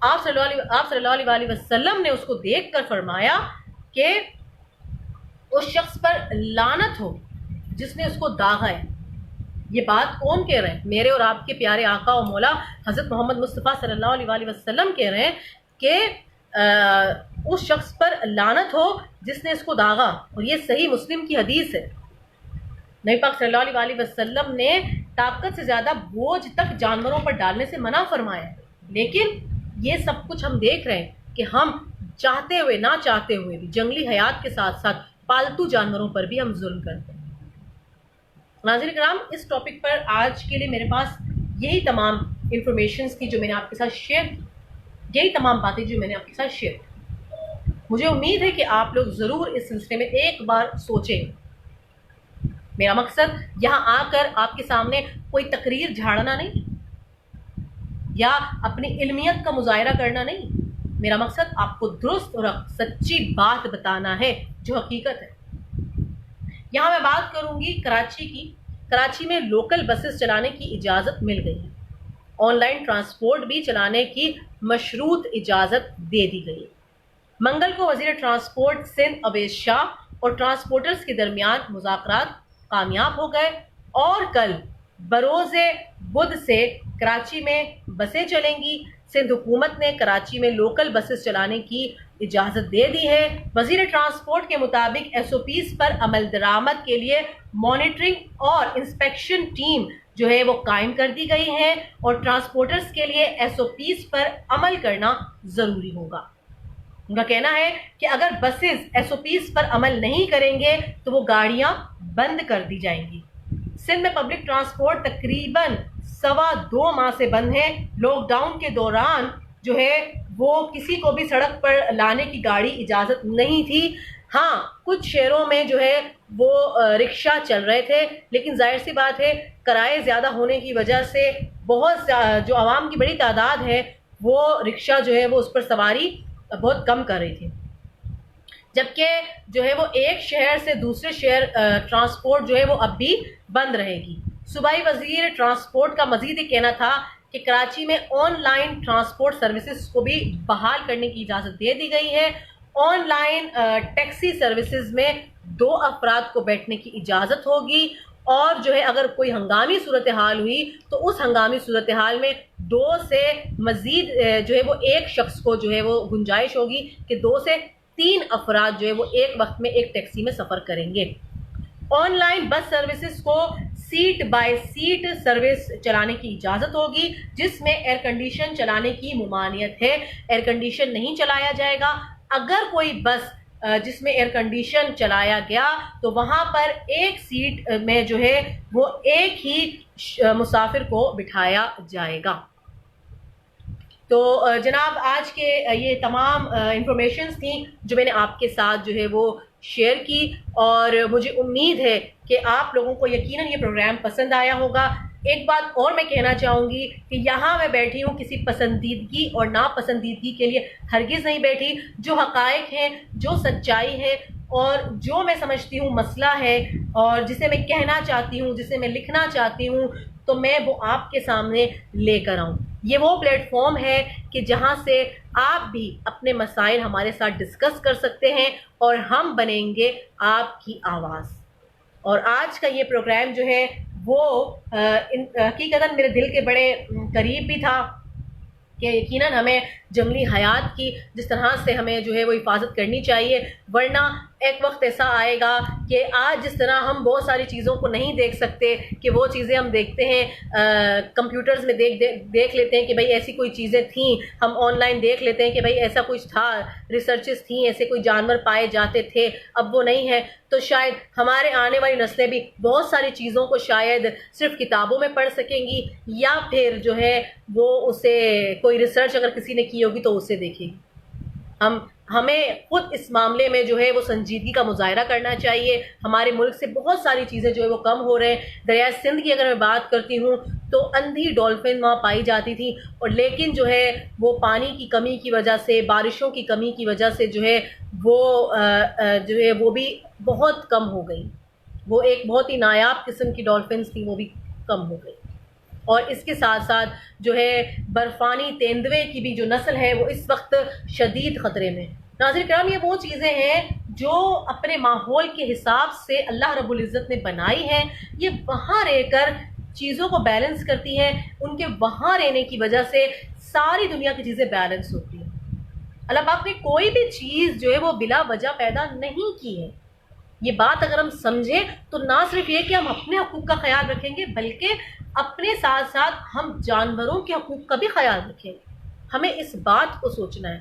آپ صلی اللہ علیہ وسلم نے اس کو دیکھ کر فرمایا کہ اس شخص پر لعنت ہو جس نے اس کو داغا ہے۔ یہ بات کون کہہ رہے ہیں؟ میرے اور آپ کے پیارے آقا و مولا حضرت محمد مصطفیٰ صلی اللہ علیہ وسلم کہہ رہے ہیں کہ اس شخص پر لعنت ہو جس نے اس کو داغا، اور یہ صحیح مسلم کی حدیث ہے۔ نبی پاک صلی اللہ علیہ وسلم نے طاقت سے زیادہ بوجھ تک جانوروں پر ڈالنے سے منع فرمایا ہے، لیکن یہ سب کچھ ہم دیکھ رہے ہیں کہ ہم چاہتے ہوئے نہ چاہتے ہوئے بھی جنگلی حیات کے ساتھ ساتھ پالتو جانوروں پر بھی ہم ظلم کرتے ہیں۔ ناظرین کرام، اس ٹاپک پر آج کے لیے میرے پاس یہی تمام انفارمیشنز تھی جو میں نے آپ کے ساتھ شیئر کی، یہی تمام باتیں جو میں نے آپ کے ساتھ شیئر کی۔ مجھے امید ہے کہ آپ لوگ ضرور اس سلسلے میں ایک بار سوچیں۔ میرا مقصد یہاں آ کر آپ کے سامنے کوئی تقریر جھاڑنا نہیں یا اپنی علمیت کا مظاہرہ کرنا نہیں، میرا مقصد آپ کو درست اور سچی بات بتانا ہے جو حقیقت ہے۔ یہاں میں بات کروں گی کراچی کی۔ کراچی میں لوکل بسز چلانے کی اجازت مل گئی ہے، آن لائن ٹرانسپورٹ بھی چلانے کی مشروط اجازت دے دی گئی ہے۔ منگل کو وزیر ٹرانسپورٹ سندھ اویس شاہ اور ٹرانسپورٹرز کے درمیان مذاکرات کامیاب ہو گئے، اور کل بروز بدھ سے کراچی میں بسیں چلیں گی۔ سندھ حکومت نے کراچی میں لوکل بسز چلانے کی اجازت دے دی ہے۔ وزیر ٹرانسپورٹ کے مطابق ایس او پیز پر عمل درآمد کے لیے مانیٹرنگ اور انسپیکشن ٹیم جو ہے وہ قائم کر دی گئی ہے، اور ٹرانسپورٹرز کے لیے ایس او پیز پر عمل کرنا ضروری ہوگا۔ ان کا کہنا ہے کہ اگر بسز ایس او پیز پر عمل نہیں کریں گے تو وہ گاڑیاں بند کر دی جائیں گی۔ سندھ میں پبلک ٹرانسپورٹ تقریباً 2.25 ماہ سے بند ہے۔ لاک ڈاؤن کے دوران جو ہے وہ کسی کو بھی سڑک پر لانے کی گاڑی اجازت نہیں تھی۔ ہاں، کچھ شہروں میں جو ہے وہ رکشہ چل رہے تھے، لیکن ظاہر سی بات ہے کرائے زیادہ ہونے کی وجہ سے بہت جو عوام کی بڑی تعداد ہے وہ رکشہ جو ہے وہ اس پر سواری بہت کم کر رہی تھی، جبکہ جو ہے وہ ایک شہر سے دوسرے شہر ٹرانسپورٹ جو ہے وہ اب بھی بند رہے گی۔ صوبائی وزیر ٹرانسپورٹ کا مزید یہ کہنا تھا کہ کراچی میں آن لائن ٹرانسپورٹ سروسز کو بھی بحال کرنے کی اجازت دے دی گئی ہے۔ آن لائن ٹیکسی سروسز میں 2 افراد کو بیٹھنے کی اجازت ہوگی، اور جو ہے اگر کوئی ہنگامی صورتحال ہوئی تو اس ہنگامی صورتحال میں 2 سے مزید جو ہے وہ ایک شخص کو جو ہے وہ گنجائش ہوگی کہ 2 سے 3 افراد جو ہے وہ ایک وقت میں ایک ٹیکسی میں سفر کریں گے۔ آن لائن بس سروسز کو سیٹ بائی سیٹ سروس چلانے کی اجازت ہوگی، جس میں ایئر کنڈیشن چلانے کی ممانعت ہے۔ ایئر کنڈیشن نہیں چلایا جائے گا۔ اگر کوئی بس جس میں ایئر کنڈیشن چلایا گیا تو وہاں پر ایک سیٹ میں جو ہے وہ ایک ہی مسافر کو بٹھایا جائے گا۔ تو جناب، آج کے یہ تمام انفارمیشنز تھیں جو میں نے آپ کے ساتھ جو ہے وہ شیئر کی، اور مجھے امید ہے کہ آپ لوگوں کو یقیناً یہ پروگرام پسند آیا ہوگا۔ ایک بات اور میں کہنا چاہوں گی کہ یہاں میں بیٹھی ہوں کسی پسندیدگی اور ناپسندیدگی کے لیے ہرگز نہیں بیٹھی۔ جو حقائق ہیں، جو سچائی ہے، اور جو میں سمجھتی ہوں مسئلہ ہے، اور جسے میں کہنا چاہتی ہوں، جسے میں لکھنا چاہتی ہوں، تو میں وہ آپ کے سامنے لے کر آؤں۔ یہ وہ پلیٹ فارم ہے کہ جہاں سے آپ بھی اپنے مسائل ہمارے ساتھ ڈسکس کر سکتے ہیں، اور ہم بنیں گے آپ کی آواز۔ اور آج کا یہ پروگرام جو ہے وہ حقیقتاً میرے دل کے بڑے قریب بھی تھا کہ یقیناً ہمیں جنگلی حیات کی جس طرح سے ہمیں جو ہے وہ حفاظت کرنی چاہیے، ورنہ ایک وقت ایسا آئے گا کہ آج جس طرح ہم بہت ساری چیزوں کو نہیں دیکھ سکتے کہ وہ چیزیں ہم دیکھتے ہیں کمپیوٹرز میں دیکھ لیتے ہیں کہ بھئی ایسی کوئی چیزیں تھیں، ہم آن لائن دیکھ لیتے ہیں کہ بھئی ایسا کچھ تھا، ریسرچز تھیں، ایسے کوئی جانور پائے جاتے تھے، اب وہ نہیں ہے، تو شاید ہمارے آنے والی نسلیں بھی بہت ساری چیزوں کو شاید صرف کتابوں میں پڑھ سکیں گی، یا پھر جو ہے وہ اسے کوئی ریسرچ اگر کسی نے کی ہوگی تو اسے دیکھیں گی۔ ہمیں خود اس معاملے میں جو ہے وہ سنجیدگی کا مظاہرہ کرنا چاہیے۔ ہمارے ملک سے بہت ساری چیزیں جو ہے وہ کم ہو رہے ہیں۔ دریائے سندھ کی اگر میں بات کرتی ہوں تو اندھی ڈولفن وہاں پائی جاتی تھی، اور لیکن جو ہے وہ پانی کی کمی کی وجہ سے، بارشوں کی کمی کی وجہ سے جو ہے وہ بھی بہت کم ہو گئی۔ وہ ایک بہت ہی نایاب قسم کی ڈولفنس تھی، وہ بھی کم ہو گئی۔ اور اس کے ساتھ ساتھ جو ہے برفانی تیندوے کی بھی جو نسل ہے وہ اس وقت شدید خطرے میں۔ ناظرین کرام، یہ وہ چیزیں ہیں جو اپنے ماحول کے حساب سے اللہ رب العزت نے بنائی ہیں، یہ وہاں رہ کر چیزوں کو بیلنس کرتی ہیں، ان کے وہاں رہنے کی وجہ سے ساری دنیا کی چیزیں بیلنس ہوتی ہیں۔ اللہ پاک نے کوئی بھی چیز جو ہے وہ بلا وجہ پیدا نہیں کی ہے۔ یہ بات اگر ہم سمجھیں تو نہ صرف یہ کہ ہم اپنے حقوق کا خیال رکھیں گے، بلکہ اپنے ساتھ ساتھ ہم جانوروں کے حقوق کا بھی خیال رکھیں گے۔ ہمیں اس بات کو سوچنا ہے،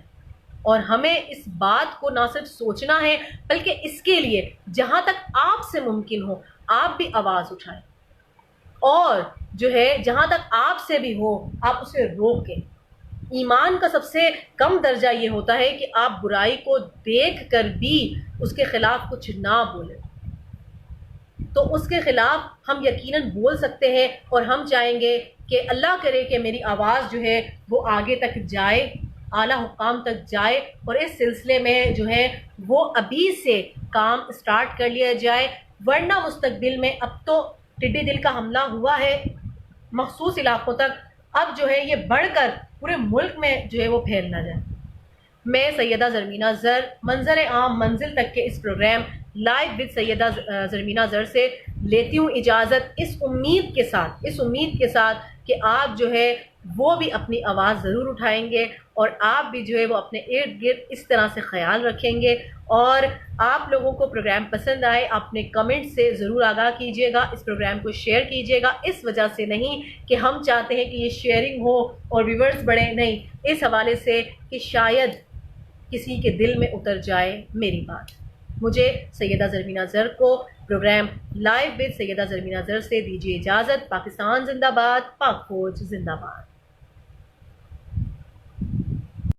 اور ہمیں اس بات کو نہ صرف سوچنا ہے بلکہ اس کے لیے جہاں تک آپ سے ممکن ہو آپ بھی آواز اٹھائیں، اور جو ہے جہاں تک آپ سے بھی ہو آپ اسے روکیں۔ ایمان کا سب سے کم درجہ یہ ہوتا ہے کہ آپ برائی کو دیکھ کر بھی اس کے خلاف کچھ نہ بولیں، تو اس کے خلاف ہم یقیناً بول سکتے ہیں، اور ہم چاہیں گے کہ اللہ کرے کہ میری آواز جو ہے وہ آگے تک جائے، اعلیٰ حکام تک جائے، اور اس سلسلے میں جو ہے وہ ابھی سے کام اسٹارٹ کر لیا جائے، ورنہ مستقبل میں اب تو ٹڈی دل کا حملہ ہوا ہے مخصوص علاقوں تک، اب جو ہے یہ بڑھ کر پورے ملک میں جو ہے وہ پھیل نہ جائے۔ میں سیدہ زرمینہ زر منظر عام منزل تک کے اس پروگرام لائیو ود سیدہ زرمینہ زر سے لیتی ہوں اجازت، اس امید کے ساتھ کہ آپ جو ہے وہ بھی اپنی آواز ضرور اٹھائیں گے، اور آپ بھی جو ہے وہ اپنے ارد گرد اس طرح سے خیال رکھیں گے۔ اور آپ لوگوں کو پروگرام پسند آئے، اپنے کمنٹ سے ضرور آگاہ کیجیے گا، اس پروگرام کو شیئر کیجیے گا، اس وجہ سے نہیں کہ ہم چاہتے ہیں کہ یہ شیئرنگ ہو اور ویورز بڑھیں، نہیں، اس حوالے سے کہ شاید کسی کے دل میں اتر جائے میری بات۔ مجھے سیدہ زرمینہ زر کو پروگرام لائیو ود سیدہ زرمینہ زر سے دیجیے اجازت۔ پاکستان زندہ باد، پاک فوج زندہ باد۔